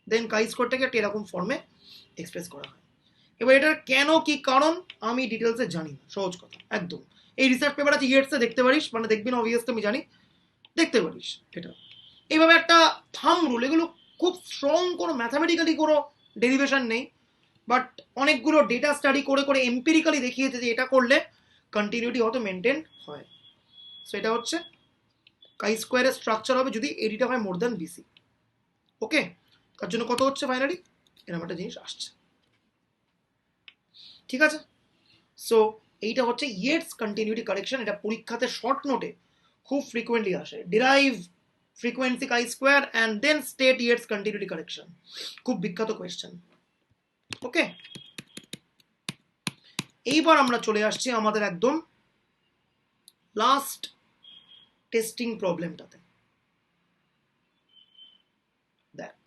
দেন কাই স্কোয়ারটাকে একটা এরকম ফর্মে এক্সপ্রেস করা হয়। এবার এটার কেন কি কারণ আমি ডিটেলসে জানি না, সহজ কথা একদম। এই রিসার্চ পেপার আছে ইয়েটসে, দেখতে পারিস, মানে দেখবি না অবভিয়াসলি আমি জানি, দেখতে পারিস এটা। এইভাবে একটা থাম রুল, এগুলো খুব স্ট্রং কোনো ম্যাথামেটিক্যালি কোনো ডেরিভেশন নেই, বাট অনেকগুলো ডেটা স্টাডি করে করে এম্পিরিক্যালি দেখিয়েছে যে এটা করলে কন্টিনিউটি হয়তো মেনটেন হয়। সো এটা হচ্ছে কাই স্কোয়ারের স্ট্রাকচার হবে যদি এডিটা হয় মোর দ্যান বিসি। ওকে, তার জন্য কত হচ্ছে ফাইনালি, এরকম একটা জিনিস আসছে। ঠিক আছে, সো এইটা হচ্ছে ইয়েটস কন্টিনিউটি কারেকশন। এটা পরীক্ষাতে শর্ট নোটে খুব ফ্রিকোয়েন্টলি আসে, derive frequency chi square and then state Yates continuity correction, খুব বিখ্যাত কোয়েশ্চেন। ওকে, এইবার আমরা চলে আসছি আমাদের একদম লাস্ট টেস্টিং প্রবলেমটাতে। দেখ,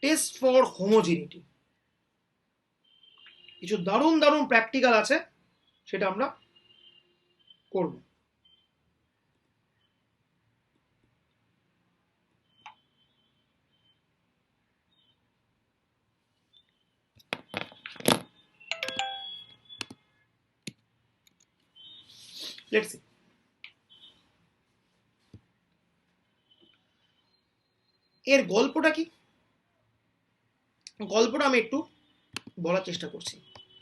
টেস্ট ফর হোমোজিনিটি, কিছু দারুণ দারুণ প্র্যাকটিক্যাল আছে, সেটা আমরা করব। Let's see. এর গল্পটা কি, গল্পটা আমি একটু বলার চেষ্টা করছি।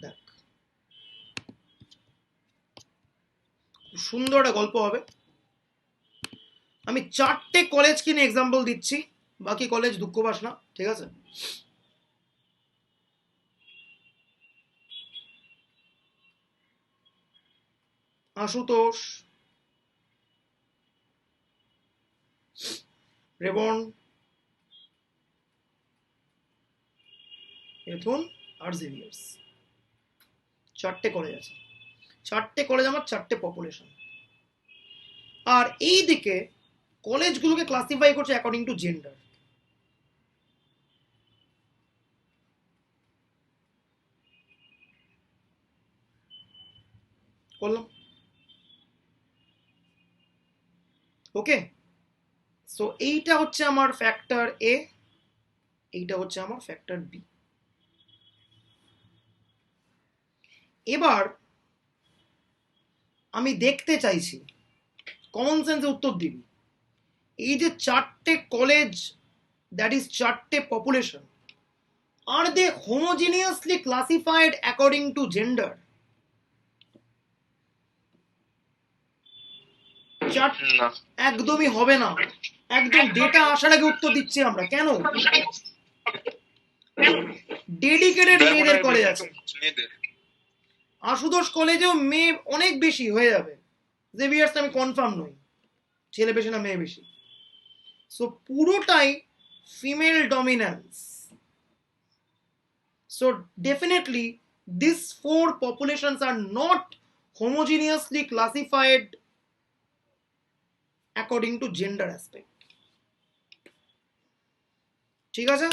দেখ, খুব সুন্দর একটা গল্প হবে। আমি 4টে কলেজকে নিয়ে এক্সাম্পল দিচ্ছি, বাকি কলেজ দুঃখ পাস না, ঠিক আছে? আশুতোষ, রেবন, মিথুন আর জেভিয়ার্স, 4টে কলেজ আছে। 4টে কলেজ আমার 4টে পপুলেশন। আর এই দিকে কলেজগুলোকে ক্লাসিফাই করছে অ্যাকর্ডিং টু জেন্ডার। করলাম, ওকে? সো এইটা হচ্ছে আমার ফ্যাক্টর এ, এইটা হচ্ছে আমার ফ্যাক্টর বি। এবার আমি দেখতে চাইছি, কমন সেন্সে উত্তর দিবি, এই যে 4টে কলেজ, দ্যাট ইজ 4টে পপুলেশন, আর they homogeneously classified according to gender?
না,
একদমই হবে না। একদম ডেটা আসার আগে উত্তর দিচ্ছি আমরা। কেন? ডেডিকেটেড
দেখো না
মেয়েদের কলেজ
বেশি
আছে,
মেয়েদের।
আশুতোষ কলেজেও মেয়ে অনেক বেশি হয়ে যাবে, জেভিয়ার্স আমি কনফার্ম নই ছেলে বেশি না মেয়ে বেশি। সো পুরোটাই female dominance. So definitely this 4 populations are not homogeneously classified according to gender aspect. ঠিক আছে,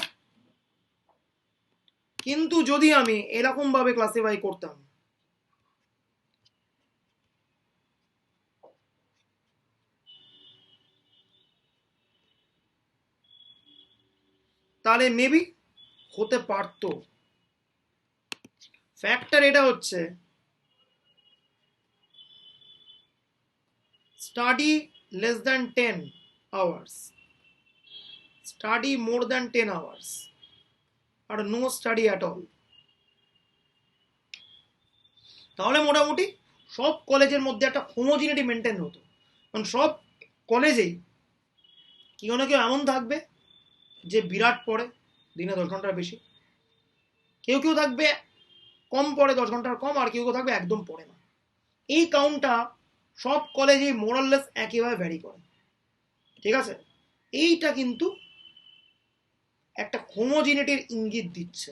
কিন্তু যদি আমি এরকম ভাবে ক্লাসিফাই করতাম, তাহলে মেবি হতে পারতো। ফ্যাক্টর এটা হচ্ছে study less than 10 hours, study more than 10 hours, আর নো স্টাডি অ্যাট অল। তাহলে মোটামুটি সব কলেজের মধ্যে একটা হোমোজিনিটি মেনটেন হতো। কারণ সব কলেজেই কেউ না কেউ এমন থাকবে যে বিরাট পড়ে দিনে 10 ঘন্টার বেশি, কেউ কেউ থাকবে কম পড়ে 10 ঘন্টার কম, আর কেউ কেউ থাকবে একদম পড়ে না। এই কাউন্টটা সব কলেজেই মোরাললেস একইভাবে ভ্যারি করে, ঠিক আছে? এইটা কিন্তু একটা হোমোজিনিটির ইঙ্গিত দিচ্ছে।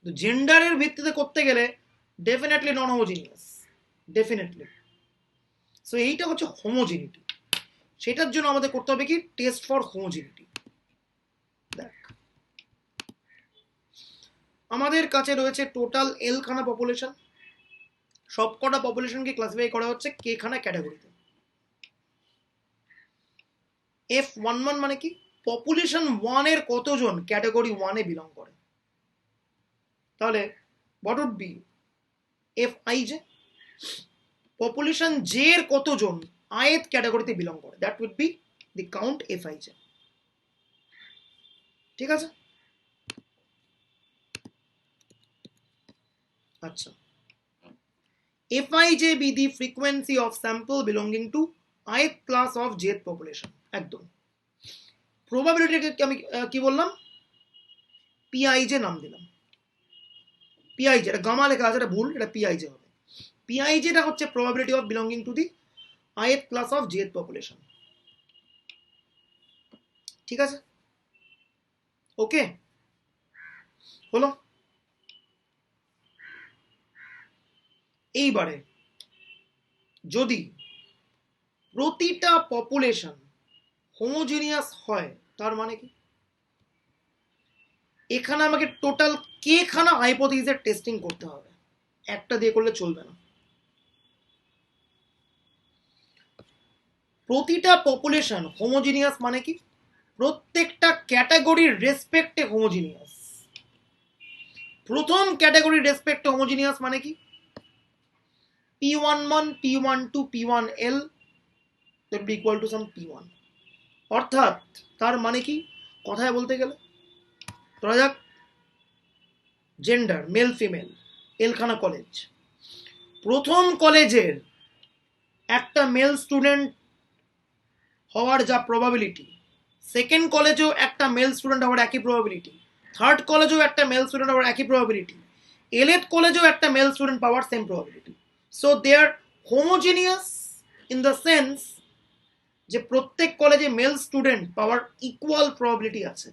জেন্ডারের ভিত্তিতে করতে গেলে definitely non homogeneous, definitely. So এইটা হচ্ছে হোমোজিনিটি। সেটার জন্য আমাদের করতে হবে কি, টেস্ট ফর হোমোজিনিটি। দেখ, আমাদের কাছে রয়েছে টোটাল এল খানা পপুলেশন, সবকটা পপুলেশনকে ক্লাসিফাই করা হচ্ছে কে খানা ক্যাটাগরিতে। F11 মানে কি, পপুলেশন 1 এর কতজন ক্যাটাগরি 1 এ বিলং করে। তাহলে what would be Fij, population J এর কতজন আয়েত ক্যাটাগরিতে বিলং করে, that would be the count Fij। ঠিক আছে? আচ্ছা, Fij be the frequency of sample belonging to ith class of jth population। একদম। প্রবাবিলিটিকে আমি কি বললাম, Pij নাম দিলাম। Pij, এটা গামা লেখা আছে, এটা ভুল, এটা Pij হবে। Pij টা হচ্ছে probability of belonging to the ith class of jth population। ঠিক আছে? ওকে, হলো। এইবারে যদি প্রতিটা পপুলেশন হোমোজিনিয়াস হয়, তার মানে কি, এখানে আমাকে টোটাল কে খানা হাইপোথিসিসের টেস্টিং করতে হবে, একটা দিয়ে করলে চলবে না। প্রতিটা পপুলেশন হোমোজিনিয়াস মানে কি, প্রত্যেকটা ক্যাটাগরির রেসপেক্টে হোমোজিনিয়াস। প্রথম ক্যাটাগরির রেসপেক্টে হোমোজিনিয়াস মানে কি, P11 P12 P1L will be equal to some P1। অর্থাৎ তার মানে কি, কথায় বলতে গেলে ধরা যাক জেন্ডার মেল ফিমেল, এলখানা কলেজ, প্রথম কলেজের একটা মেল স্টুডেন্ট হওয়ার যা প্রবাবিলিটি, সেকেন্ড কলেজেও একটা মেল স্টুডেন্ট হওয়ার একই প্রবাবিলিটি, থার্ড কলেজেও একটা মেল স্টুডেন্ট হওয়ার একই প্রবাবিলিটি, এলএথ কলেজেও একটা মেল স্টুডেন্ট পাওয়ার same probability. So they are homogeneous in the sense যে প্রত্যেক কলেজে মেল স্টুডেন্ট পাওয়ার ইকুয়াল প্রবাবিলিটি আছে।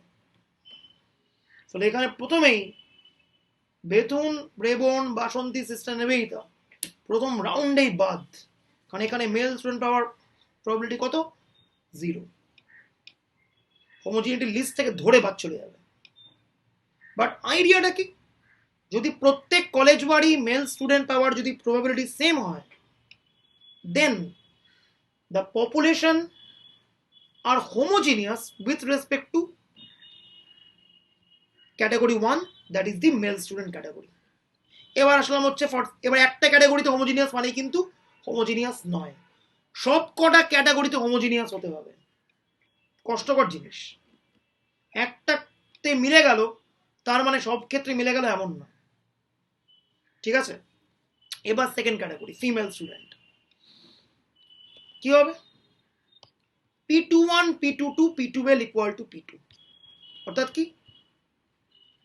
ফলে এখানে প্রথমেই বেথুন, ব্রেবন, বাসন্তী সিস্টেম নেবেই, তা প্রথম রাউন্ডেই বাদ, কারণ এখানে মেল স্টুডেন্ট পাওয়ার প্রবাবিলিটি কত, 0। হোমোজিনিটি লিস্ট থেকে ধরে বাদ চলে যাবে। বাট আইডিয়াটা কি, যদি প্রত্যেক কলেজ বাড়ি মেল স্টুডেন্ট পাওয়ার যদি প্রবাবিলিটি সেম হয়, then the population are homogeneous with respect to category 1, that is the male student category. এবার আসলাম হচ্ছে এবার একটা ক্যাটাগরিতে হোমোজিনিয়াস মানে কিন্তু হোমোজিনিয়াস নয়, সব কটা ক্যাটাগরিতে হোমোজিনিয়াস হতে হবে। কষ্টকর জিনিস, একটাতে মিলে গেল তার মানে সব ক্ষেত্রে মিলে গেল এমন না। ঠিক আছে? এবার সেকেন্ড ক্যাটাগরি ফিমেল স্টুডেন্ট, কি হবে, P21 P22 P12 equal to P2। অর্থাৎ কি,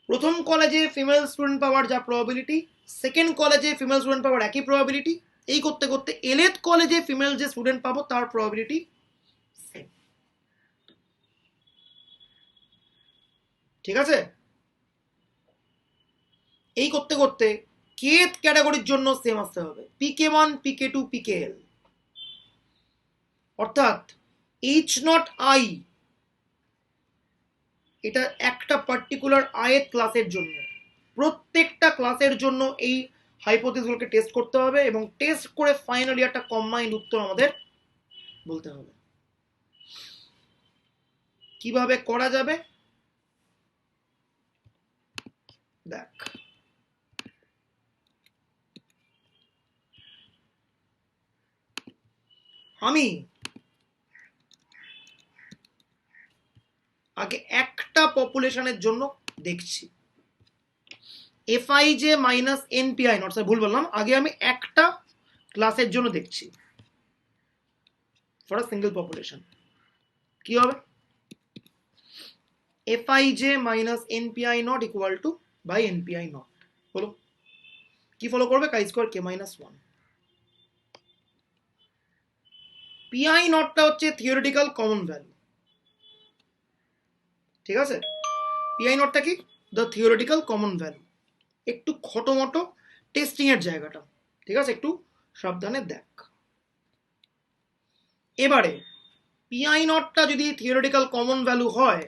প্রথম কলেজে ফিমেল স্টুডেন্ট পাওয়ার যা প্রবাবিলিটি, সেকেন্ড কলেজে ফিমেল স্টুডেন্ট পাওয়ার একই প্রবাবিলিটি, এই করতে করতে এলএথ কলেজে ফিমেল যে স্টুডেন্ট পাবো তার প্রবাবিলিটি সেম। ঠিক আছে? এই করতে করতে কেথ ক্যাটাগরির জন্য সেম আসতে হবে, PK1 PK2 PKL। অর্থাৎ H0I এটা একটা পার্টিকুলার আয়ের ক্লাসের জন্য, প্রত্যেকটা ক্লাসের জন্য এই হাইপোথিসগুলোকে টেস্ট করতে হবে এবং টেস্ট করে ফাইনালি একটা কম্বাইন্ড উত্তর আমাদের বলতে হবে। কিভাবে করা যাবে দেখ, আমি আগে একটা পপুলেশনের জন্য দেখছি FIJ মাইনাস NPI নট, ভুল বললাম, আগে আমি একটা ক্লাসের জন্য দেখছি ফর আ সিঙ্গেল পপুলেশন। কি হবে? FIJ minus NPI naught equal to by NPI naught হলো। কি ফলো করবে? Chi square K minus 1। PI নটটা হচ্ছে থিওরিটিক্যাল কমন ভ্যালু, ঠিক আছে? PI নটটা কি? The theoretical common value. একটু খটোমটো টেস্টিং এর জায়গাটা, ঠিক আছে? একটু সাবধানে দেখ। এবারে PI নটটা যদি থিওরিটিক্যাল কমন ভ্যালু হয়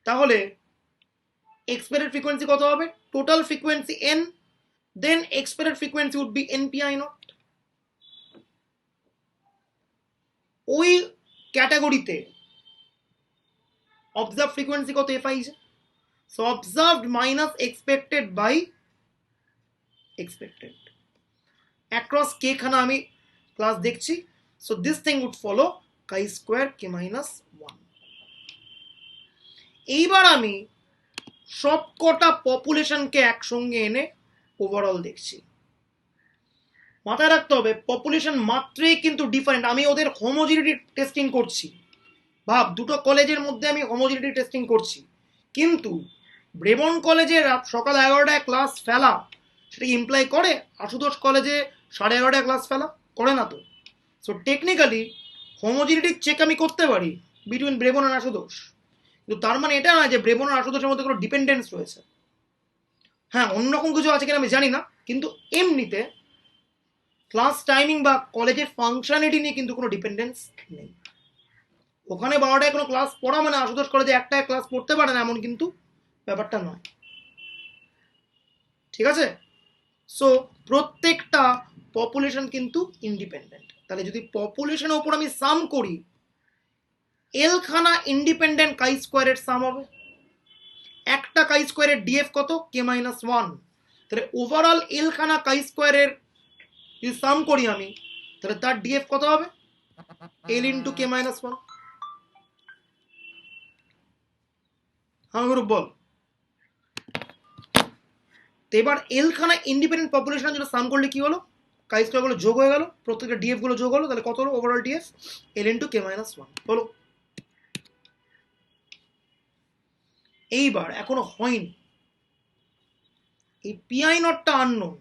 তাহলে এক্সপেক্টেড ফ্রিকোয়েন্সি কত হবে? Total frequency n, then expected frequency would be NPI naught. ওই ক্যাটাগরিতে অবজার্ভ ফ্রিকোয়েন্সি কত? FIJ। So observed minus expected by expected. Across K খানা আমি ক্লাস দেখছি, so this thing would follow chi square K minus 1। এইবার আমি সবকটা পপুলেশনকে একসঙ্গে এনে ওভারঅল দেখছি। মাথায় রাখতে হবে পপুলেশন মাত্রই কিন্তু ডিফারেন্ট, আমি ওদের হোমোজিনিটি টেস্টিং করছি। ভাব, দুটো কলেজের মধ্যে আমি হোমোজিনিটি টেস্টিং করছি, কিন্তু ব্রেবন কলেজে সকাল 11টায় ক্লাস ফেলা সেটা ইমপ্লাই করে আশুতোষ কলেজে 11:30টায় ক্লাস ফেলা? করে না তো। সো টেকনিক্যালি হোমোজিনিটি চেক আমি করতে পারি বিটুইন ব্রেবন আর আশুতোষ, কিন্তু তার মানে এটা নয় যে ব্রেবন আর আশুতোষের মধ্যে কোনো ডিপেন্ডেন্স রয়েছে। হ্যাঁ, অন্যরকম কিছু আছে কিনা আমি জানি না, কিন্তু এমনিতে ক্লাস টাইমিং বা কলেজের ফাংশনালিটি নিয়ে কিন্তু কোনো ডিপেন্ডেন্স নেই। ওখানে 12টায় কোনো ক্লাস পড়া মানে আশুতোষ কলেজে 1টায় ক্লাস পড়তে পারে না এমন কিন্তু ব্যাপারটা নয়, ঠিক আছে? সো প্রত্যেকটা পপুলেশন কিন্তু ইন্ডিপেন্ডেন্ট। তাহলে যদি পপুলেশনের উপর আমি সাম করি, এল খানা ইন্ডিপেন্ডেন্ট কাই স্কোয়ারের সাম হবে। একটা কাই স্কোয়ারের ডিএফ কত? K minus 1। তাহলে ওভারঅল এল খানা কাই স্কোয়ারের যদি সাম করি আমি, তাহলে তার ডিএফ কত হবে? L into K minus 1। হ্যাঁ গ্রুপ বল। তো এবার এল খানা ইন্ডিপেন্ডেন্ট পপুলেশনের জন্য সাম করলে কি হলো? কাই স্কোয়ার গুলো যোগ হয়ে গেল, প্রত্যেকটা ডিএফ গুলো যোগ হলো, তাহলে কত হলো overall DF? L into K minus 1 হলো। এইবার এখনো হয়নি, এই পিআই নটটা আননোন,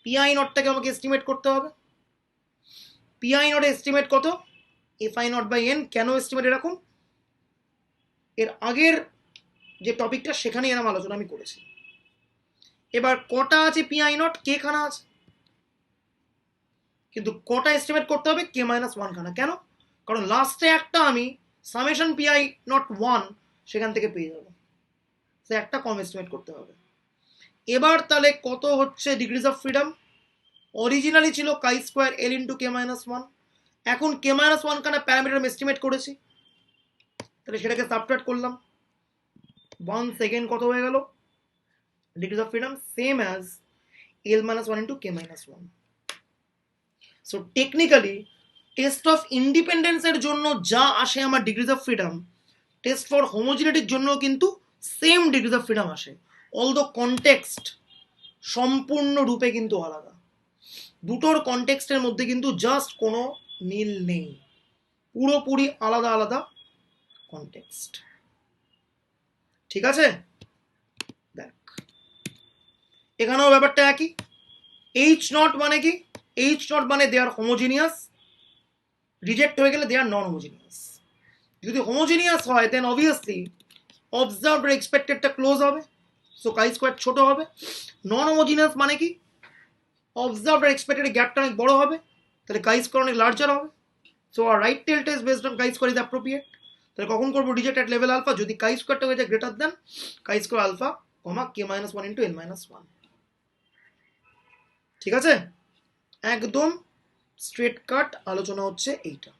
পিআই নটটাকে আমাকে এস্টিমেট করতে হবে। পিআই নট এস্টিমেট কত? FI not by N। কেন এস্টিমেট এরকম? এর আগের যে টপিকটা সেখানে এরকম আলোচনা আমি করেছি। এবার কটা আছে পিআই নট? K খানা আছে, কিন্তু কটা এস্টিমেট করতে হবে? K মাইনাস 1 খানা। কেন? কারণ লাস্টে একটা আমি সামেশন পিআই নট 1 সেখান থেকে পেয়ে যাবো, সে একটা কম এস্টিমেট করতে হবে। এবার তাহলে কত হচ্ছে ডিগ্রিজ অফ ফ্রিডম? অরিজিনালি ছিল chi square L into K minus 1, এখন K মাইনাস 1 খানা প্যারামিটার আমি এস্টিমেট করেছি, তাহলে সেটাকে সাবট্রাক্ট করলাম। 1 সেকেন্ড কত হয়ে গেল? Degrees of freedom same as L minus 1 into K minus 1। So technically test of ইন্ডিপেন্ডেন্সের জন্য যা আসে আমার degrees of freedom, test for হোমোজিনিটির জন্য কিন্তু সেম ডিগ্রিজ অফ ফ্রিডম আসে, অলদো কনটেক্সট সম্পূর্ণরূপে কিন্তু আলাদা। দুটোর কনটেক্সটের মধ্যে কিন্তু জাস্ট কোনো মিল নেই, পুরোপুরি আলাদা আলাদা কনটেক্সট, ঠিক আছে? দেখ, এখানেও ব্যাপারটা একই। H নট মানে কি? H নট মানে দে আর হোমোজিনিয়াস, রিজেক্ট হয়ে গেলে দে আর নন হোমোজিনিয়াস। যদি হোমোজিনিয়াস হয় দেন অবভিয়াসলি অবজার্ভড এক্সপেক্টেডটা ক্লোজ হবে, সো কাই স্কোয়ার ছোট হবে। নন হোমোজিনিয়াস মানে কি? অবজার্ভড এক্সপেক্টেড গ্যাপটা অনেক বড় হবে, তাহলে কাই স্কোয়ার অনেক লার্জার হবে। সো আর right tail test based on chi square is appropriate. তাহলে কখন করবো রিজেক্ট অ্যাট লেভেল আলফা? যদি কাই স্কোয়ারটা হয়ে যায় greater than chi square alpha comma K minus one into N minus one. ঠিক আছে, একদম স্ট্রেট কাট আলোচনা হচ্ছে এইটা,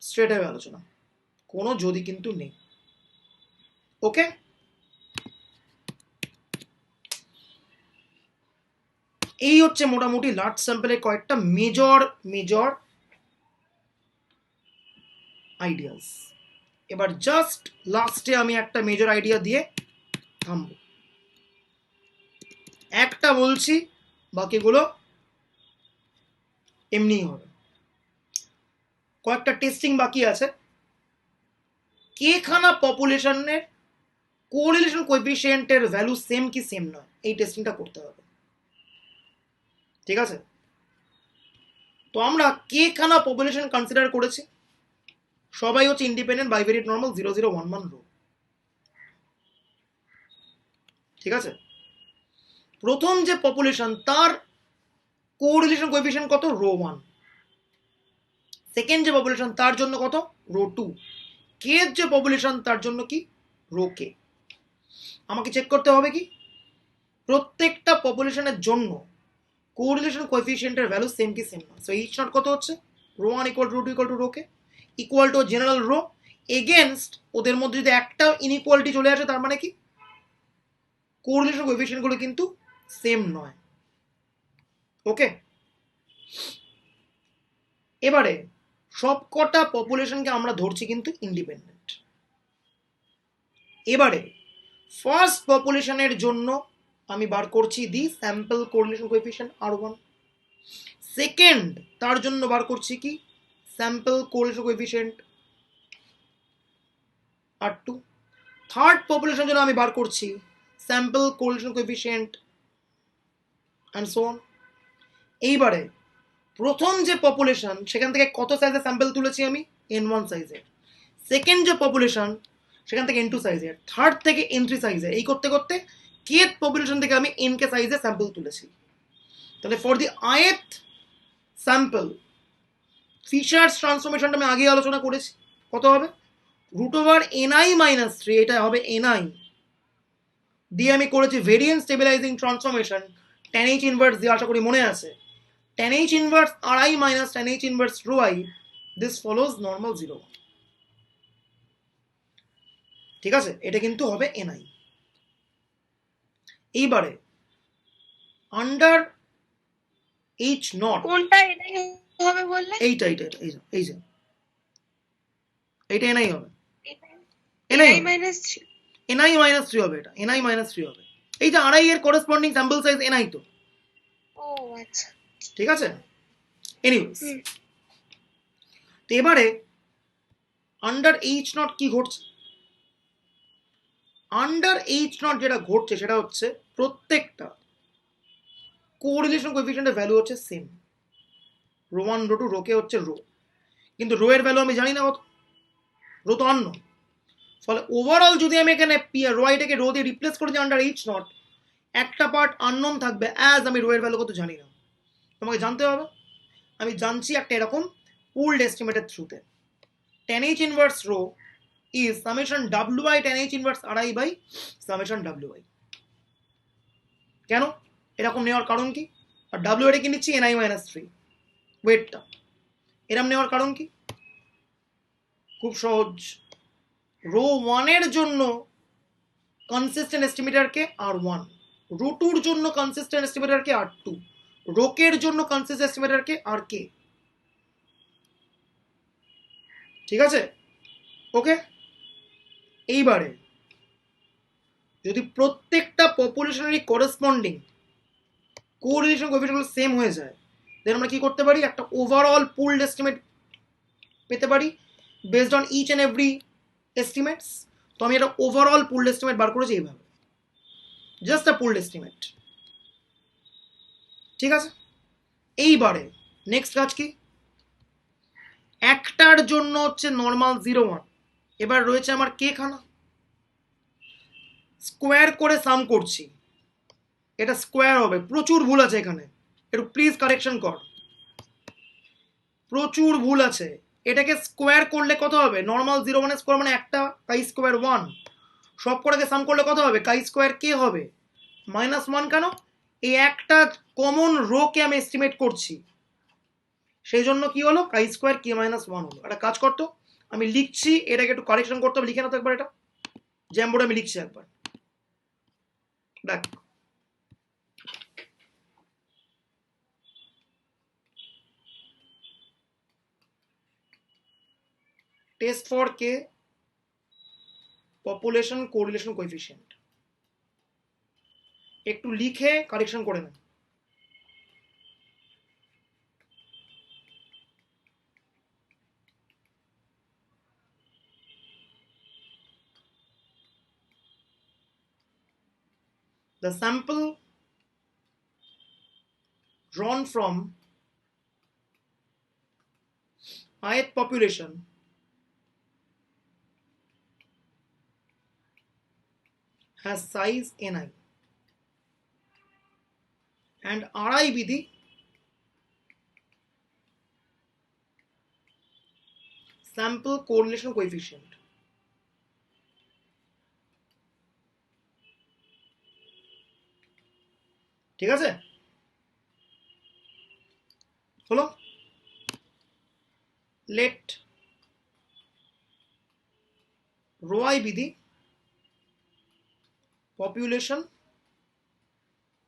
স্ট্রেট হবে আলোচনা, কোনো যদি কিন্তু নেই। ওকে, এই হচ্ছে মোটামুটি লার্জ স্যাম্পলের কয়েকটা মেজর আইডিয়াস। এবার জাস্ট লাস্টে আমি একটা মেজর আইডিয়া দিয়ে থামবো, একটা বলছি বাকিগুলো এমনি হবে। কয়েকটা টেস্টিং বাকি আছে। কে খানা পপুলেশনের কোরিলেশন কোএফিসিয়েন্টের ভ্যালু সেম কি সেম নয়, এই টেস্টিংটা করতে হবে। ঠিক আছে, তো আমরা কে খানা পপুলেশন কনসিডার করেছি, সবাই হচ্ছে ইন্ডিপেন্ডেন্ট বাইভেরিয়েট নর্মাল 0011 রো। ঠিক আছে, প্রথম যে পপুলেশন তার কোরিলেশন কোএফিসিয়েন্ট কত, রো 1। সেকেন্ড যে পপুলেশন তার জন্য কত, রো 2। কে যে পপুলেশন তার জন্য কি, রো কে। আমাকে চেক করতে হবে কি প্রত্যেকটা পপুলেশনের জন্য কোরিলেশন কোএফিসিয়েন্টের ভ্যালু সেম কি সেম নয়। সো এইচ নট কত হচ্ছে, rho 1 equal to rho 2 equal to rho K, equal to general rho against ওদের মধ্যে যদি একটা ইনইকুয়ালিটি চলে আসে তার মানে কি কোরিলেশন কোএফিসিয়েন্ট গুলো কিন্তু সেম নয়। ওকে, এবারে সবকটা পপুলেশনকে আমরা ধরছি কিন্তু ইন্ডিপেন্ডেন্ট। এবারে ফার্স্ট পপুলেশনের জন্য আমি বার করছি the sample correlation coefficient R1। Second তার জন্য বার করছি কি sample correlation coefficient R2। Third পপুলেশনের জন্য আমি বার করছি sample correlation coefficient and so on. এইবারে প্রথম যে পপুলেশন সেখান থেকে কত সাইজের স্যাম্পল তুলেছি আমি, N1 সাইজের। সেকেন্ড যে পপুলেশন সেখান থেকে N2 সাইজের, থার্ড থেকে N3 সাইজের। এই করতে করতে kth পপুলেশন থেকে আমি nk সাইজের স্যাম্পল তুলেছি। তাহলে for the ith sample Fisher's ট্রান্সফরমেশনটা আমি আগে আলোচনা করেছি, কত হবে রুট ওভার ni-3, এটা হবে ni দিয়ে আমি করেছি variant stabilising transformation tan h inverse দিয়ে, আশা করি মনে আছে। tan h inverse ri minus tan h inverse rho I, this follows normal 0। ঠিক আছে, এটা কিন্তু হবে ni। এইবারে আন্ডার h নট,
কোনটা এটাই হবে বললে?
এইটা এইটা এইটা এই যে এইটা ni হবে,
ni minus 3,
ni minus 3 হবে, এটা ni minus 3 হবে। এই যে ri এর করেসপন্ডিং স্যাম্পল সাইজ ni তো।
ও আচ্ছা,
ঠিক আছে, এনিওয়েজ তো এবারে আন্ডার h নট কি ঘটছে, আন্ডার h নট যেটা ঘটছে সেটা হচ্ছে প্রত্যেকটা কোরিলেশন কোএফিসিয়েন্টের ভ্যালু হচ্ছে সেম, রো 1 রো 2 রো কে হচ্ছে রো, কিন্তু রো এর ভ্যালু আমি জানি না কত, রো তো অন্য। ফলে ওভারঅল যদি আমি এখানে রো আইটাকে রো দিয়ে রিপ্লেস করে দিই আন্ডার h নট, একটা পার্ট আননোন থাকবে অ্যাজ আমি রো এর ভ্যালু কত জানি না। তোমাকে জানতে হবে, আমি জানছি একটা এরকম পুলড এস্টিমেটের থ্রুতে tan h inverse rho is summation wi tan h inverse ri by summation wi। কেন এরকম নেওয়ার কারণ কি, আর w এর কি নিচ্ছি ni minus 3 ওয়েটটা, এরকম নেওয়ার কারণ কি, খুব সহজ। রো 1 এর জন্য কনসিস্টেন্ট এস্টিমেটরকে R1, রো 2 এর জন্য কনসিস্টেন্ট এস্টিমেটরকে R2, রো কে এর জন্য কনসিস্টেন্ট এস্টিমেটরকে RK। ঠিক আছে, ওকে। এইবারে যদি প্রত্যেকটা পপুলেশনেরই করেসপন্ডিং কোরিলেশন কোএফিসিয়েন্ট সেম হয়ে যায়, দেন আমরা কি করতে পারি, একটা ওভারঅল পুলড এস্টিমেট পেতে পারি based on each and every estimates. তো আমি একটা ওভারঅল পুলড এস্টিমেট বার করেছি এইভাবে, জাস্ট আ পুলড এস্টিমেট। ঠিক আছে, এইবারে নেক্সট কাজ কি, একটার জন্য হচ্ছে নর্মাল 0-1, এবার রয়েছে আমার কে খানা, স্কোয়ার করে সাম করছি, এটা স্কোয়ার হবে, প্রচুর ভুল আছে এখানে, একটু প্লিজ কারেকশন কর, প্রচুর ভুল আছে। এটাকে স্কোয়ার করলে কত হবে? নর্মাল 0 1 স্কোয়ার মানে একটা, কাই স্কোয়ার 1, সব কটাকে সাম করলে কত হবে? কাই স্কোয়ার কে হবে -1। কেন? এই একটা কমন রো কে আমি এস্টিমেট করছি, সেই জন্য কি হলো কাই স্কোয়ার কে -1 হলো। একটা কাজ করতো, আমি লিখছি, এটাকে একটু কারেকশন করতে হবে, লিখে না তো একবার, এটা জ্যাম্বোর্ডে আমি লিখছি একবার, দেখ। Test for K population correlation coefficient, একটু লিখে কারেকশন করে নেন। The sample drawn from ith population has size ni and ri be the sample correlation coefficient. ঠিক আছে, হলো। let rho I be the population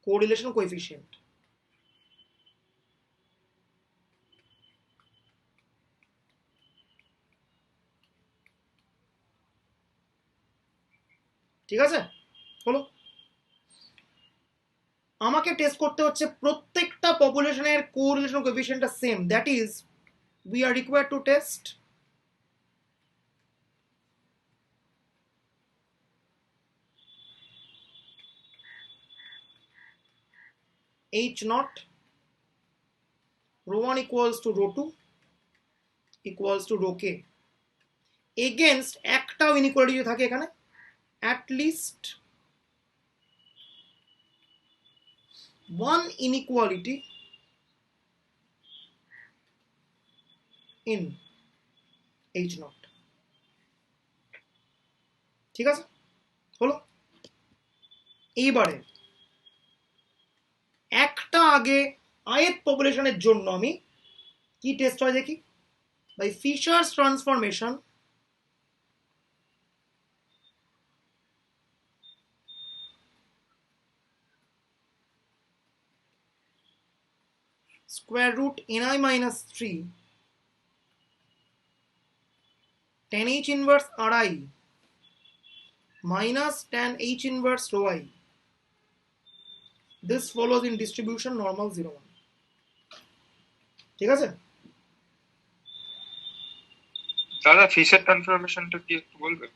correlation coefficient. ঠিক আছে, হলো। আমাকে টেস্ট করতে হচ্ছে প্রত্যেকটা পপুলেশনের কোরিলেশন কোএফিসিয়েন্টটা same, that is we are required to test h naught rho 1 equals to rho 2 equals to rho k against একটাও ইনইকুয়ালিটি যদি থাকে এখানে, at least one inequality in h naught। ঠিক আছে, হলো। এইবারে একটা আগে ith পপুলেশনের জন্য আমি কি টেস্ট হয় দেখি, by Fisher's transformation square root ni minus 3 tan h inverse ri minus tan h inverse rho I. This follows in distribution normal 0 1। ঠিক আছে,
দাদা ফিশার ট্রান্সফরমেশনটা কি একটু বলবে?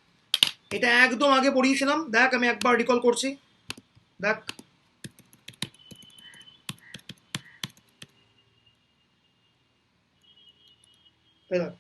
এটা একদম আগে পড়িয়েছিলাম, দেখ আমি একবার রিকল করছি, দেখ। দেখ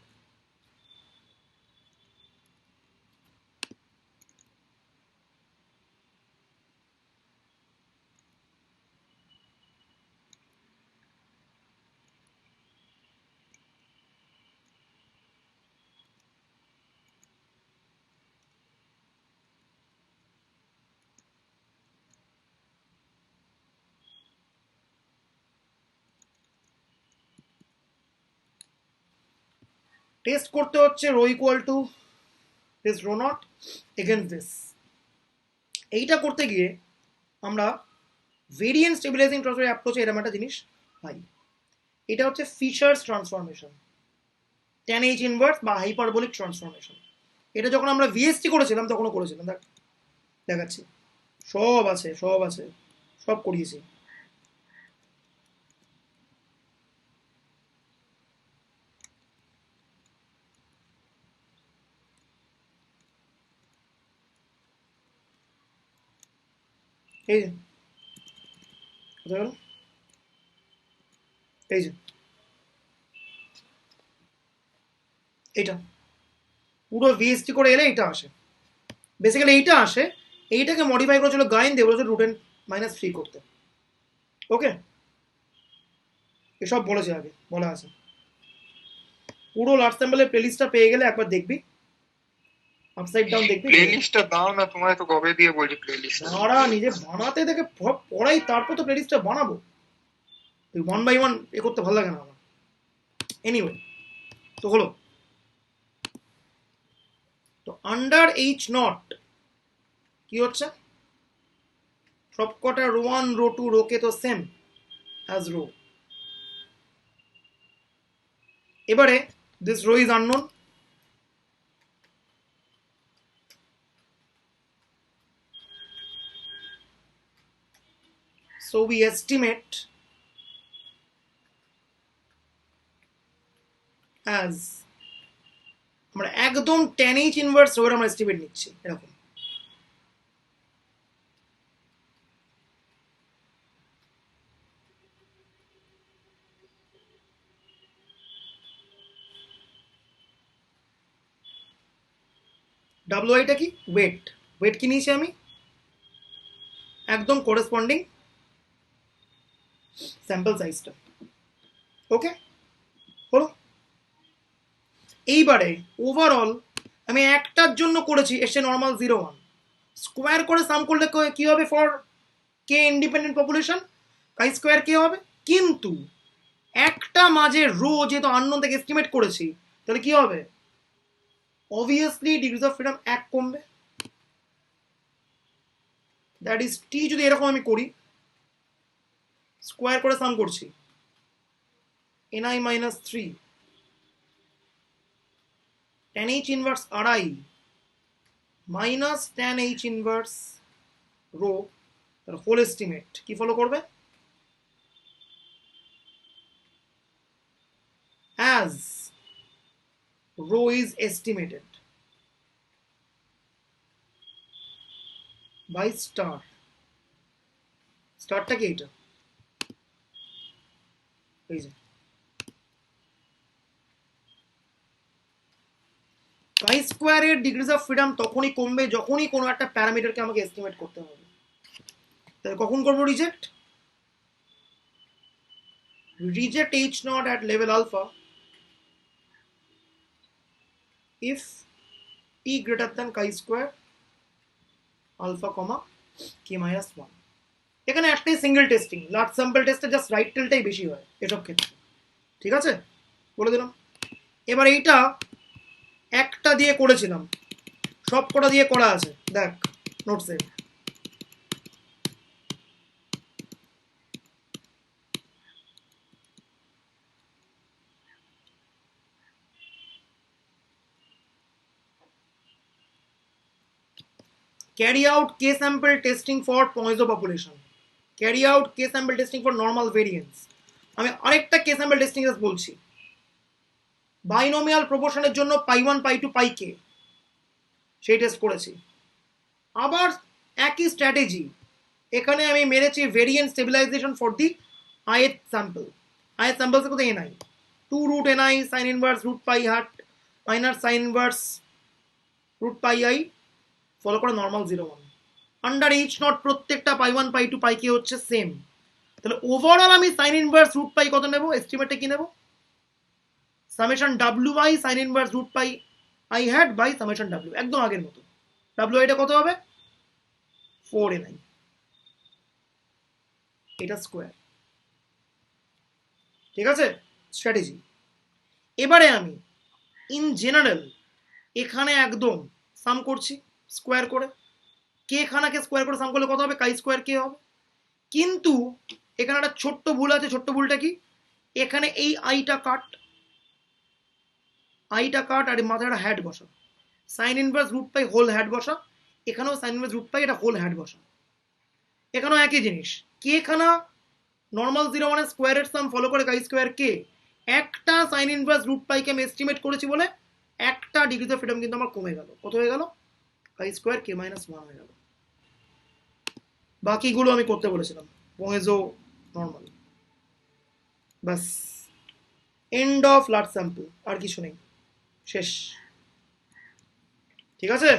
টেস্ট করতে হচ্ছে rho equal to this rho naught against this. এইটা করতে গিয়ে আমরা ভেরিয়েন্ট স্টেবিলাইজিং ট্রান্সফার অ্যাপ্রোচে এরকম একটা জিনিস পাই, এটা হচ্ছে fishers transformation, tan H inverse বা হাইপারবোলিক ট্রান্সফরমেশন। এটা যখন আমরা ভিএসটি করেছিলাম তখনও করেছিলাম, দেখ দেখাচ্ছি, সব আছে সব আছে, সব করিয়েছি। এই যে কোথায় গেল, এই যে এটা পুরো ভিএসটি করে এলে এটা আসে, বেসিক্যালি এইটা আসে, এইটাকে মডিফাই করেছিল গাইন দিয়ে, বলেছে রুট এন -3 করতে। ওকে, এসব বলেছে আগে, বলা আছে। পুরো লার্জ স্যাম্পলের প্লেলিস্টটা পেয়ে গেলে একবার দেখবি, আপসাইড ডাউন দেখবি।
প্লে লিস্টটা দাও না, তোমায় তো কবে দিয়ে বলছি প্লে লিস্ট।
তারা নিজে বানাতে দেখে পড়াই, তারপর তো প্লেলিস্টটা বানাবো। তুই ওয়ান বাই ওয়ান এ করতে ভালো লাগে না আমার। এনিওয়ে, তো হলো, তো আন্ডার এইচ নট কি হচ্ছে, সবকটা rho one rho two rho কে তো সেম অ্যাজ রো। এবারে this rho is unknown, so we estimate as, আমরা একদম tan h ইনভার্স রো এর আমরা এস্টিমেট নিচ্ছি এরকম। WI টা কি, ওয়েট, ওয়েট কি নিয়েছি আমি, একদম করেসপন্ডিং স্যাম্পল সাইজটা। ওকে, হলো। এইবারে ওভারঅল আমি একটার জন্য করেছি, এসে নর্মাল 0 1, স্কোয়ার করে সাম করলে কি হবে, for K independent population chi square কে হবে, কিন্তু একটা মাঝে রো যেহেতু আননোন থেকে এস্টিমেট করেছি, তাহলে কি হবে, অবভিয়াসলি ডিগ্রিজ অফ ফ্রিডম 1 কমবে। দ্যাট ইজ টি, যদি এরকম আমি করি, স্কোয়ার করে সাম করছি, ni minus 3 tan h inverse আড়াই minus tan h inverse rho, তার হোল এস্টিমেট কি ফলো করবে, as rho is estimated by star, স্টারটা কি এটা, এই যে কাই স্কোয়ারের ডিগ্রিজ অফ ফ্রিডম তখনই কমবে যখনই কোনো একটা প্যারামিটারকে আমাকে এস্টিমেট করতে হবে। তাহলে কখন করবো reject, reject h not at level alpha if t greater than chi square alpha comma k minus 1। এখানে একটাই সিঙ্গেল টেস্টিং, লার্জ স্যাম্পল টেস্টে জাস্ট রাইট টেলটাই বেশি হয় এসব ক্ষেত্রে, ঠিক আছে, বলে দিলাম। এবার এইটা একটা দিয়ে করেছিলাম, সব কটা দিয়ে করা আছে, দেখ নোটসে, carry out k sample testing for Poisson population, carry out k sample testing for normal variance। আমি আরেকটা k sample testing বলছি, বাইনোমিয়াল প্রপোর্শনের জন্য পাই 1 পাই 2 পাই কে, সেই টেস্ট করেছি। আবার একই স্ট্র্যাটেজি, এখানে আমি মেরেছি variant stabilisation for the ith sample, ith sample से কোথায় ni 2 root ni sin inverse root pi hat minus sin inverse root pi i follow করে নর্মাল 0 1, আন্ডার এইচ নট প্রত্যেকটা পাই 1 পাই 2 পাই কে হচ্ছে সেম। তাহলে ওভারঅল আমি সাইন ইনভার্স রুট পাই কত নেব, এস্টিমেটে কি নেব, summation wi sin inverse root pi i hat by summation w, একদম আগের মতো। wi টা কত হবে, 4ni, এটা স্কোয়ার, ঠিক আছে, স্ট্র্যাটেজি। এবারে আমি ইন জেনারেল এখানে একদম সাম করছি স্কোয়ার করে, কে খানাকে স্কোয়ার করে সাম করলে কত হবে, কাই স্কোয়ার কে হবে। কিন্তু এখানে একটা ছোট্ট ভুল আছে, ছোট্ট ভুলটা কি, এখানে এই আইটা কাট আর মাথায় একটা হ্যাড বসা, sine inverse root pi whole hat বসা, এখানেও সাইন ইনভার্স রুট পাই এটা হোল হ্যাড বসা, এখানেও একই জিনিস, কে খানা নর্মাল 0 1 স্কোয়ারের সাম ফলো করে কাই স্কোয়ার কে, একটা সাইন ইনভার্স রুট পাইকে আমি এস্টিমেট করেছি বলে একটা ডিগ্রি অফ ফ্রিডম কিন্তু আমার কমে গেল, কত হয়ে গেল, কাই স্কোয়ার কে মাইনাস 1 হয়ে গেল। বাকিগুলো আমি করতে বলেছিলাম পয়েজো নর্মাল, বাস এন্ড অফ লার্জ স্যাম্পল, আর কিছু নেই, শেষ, ঠিক আছে।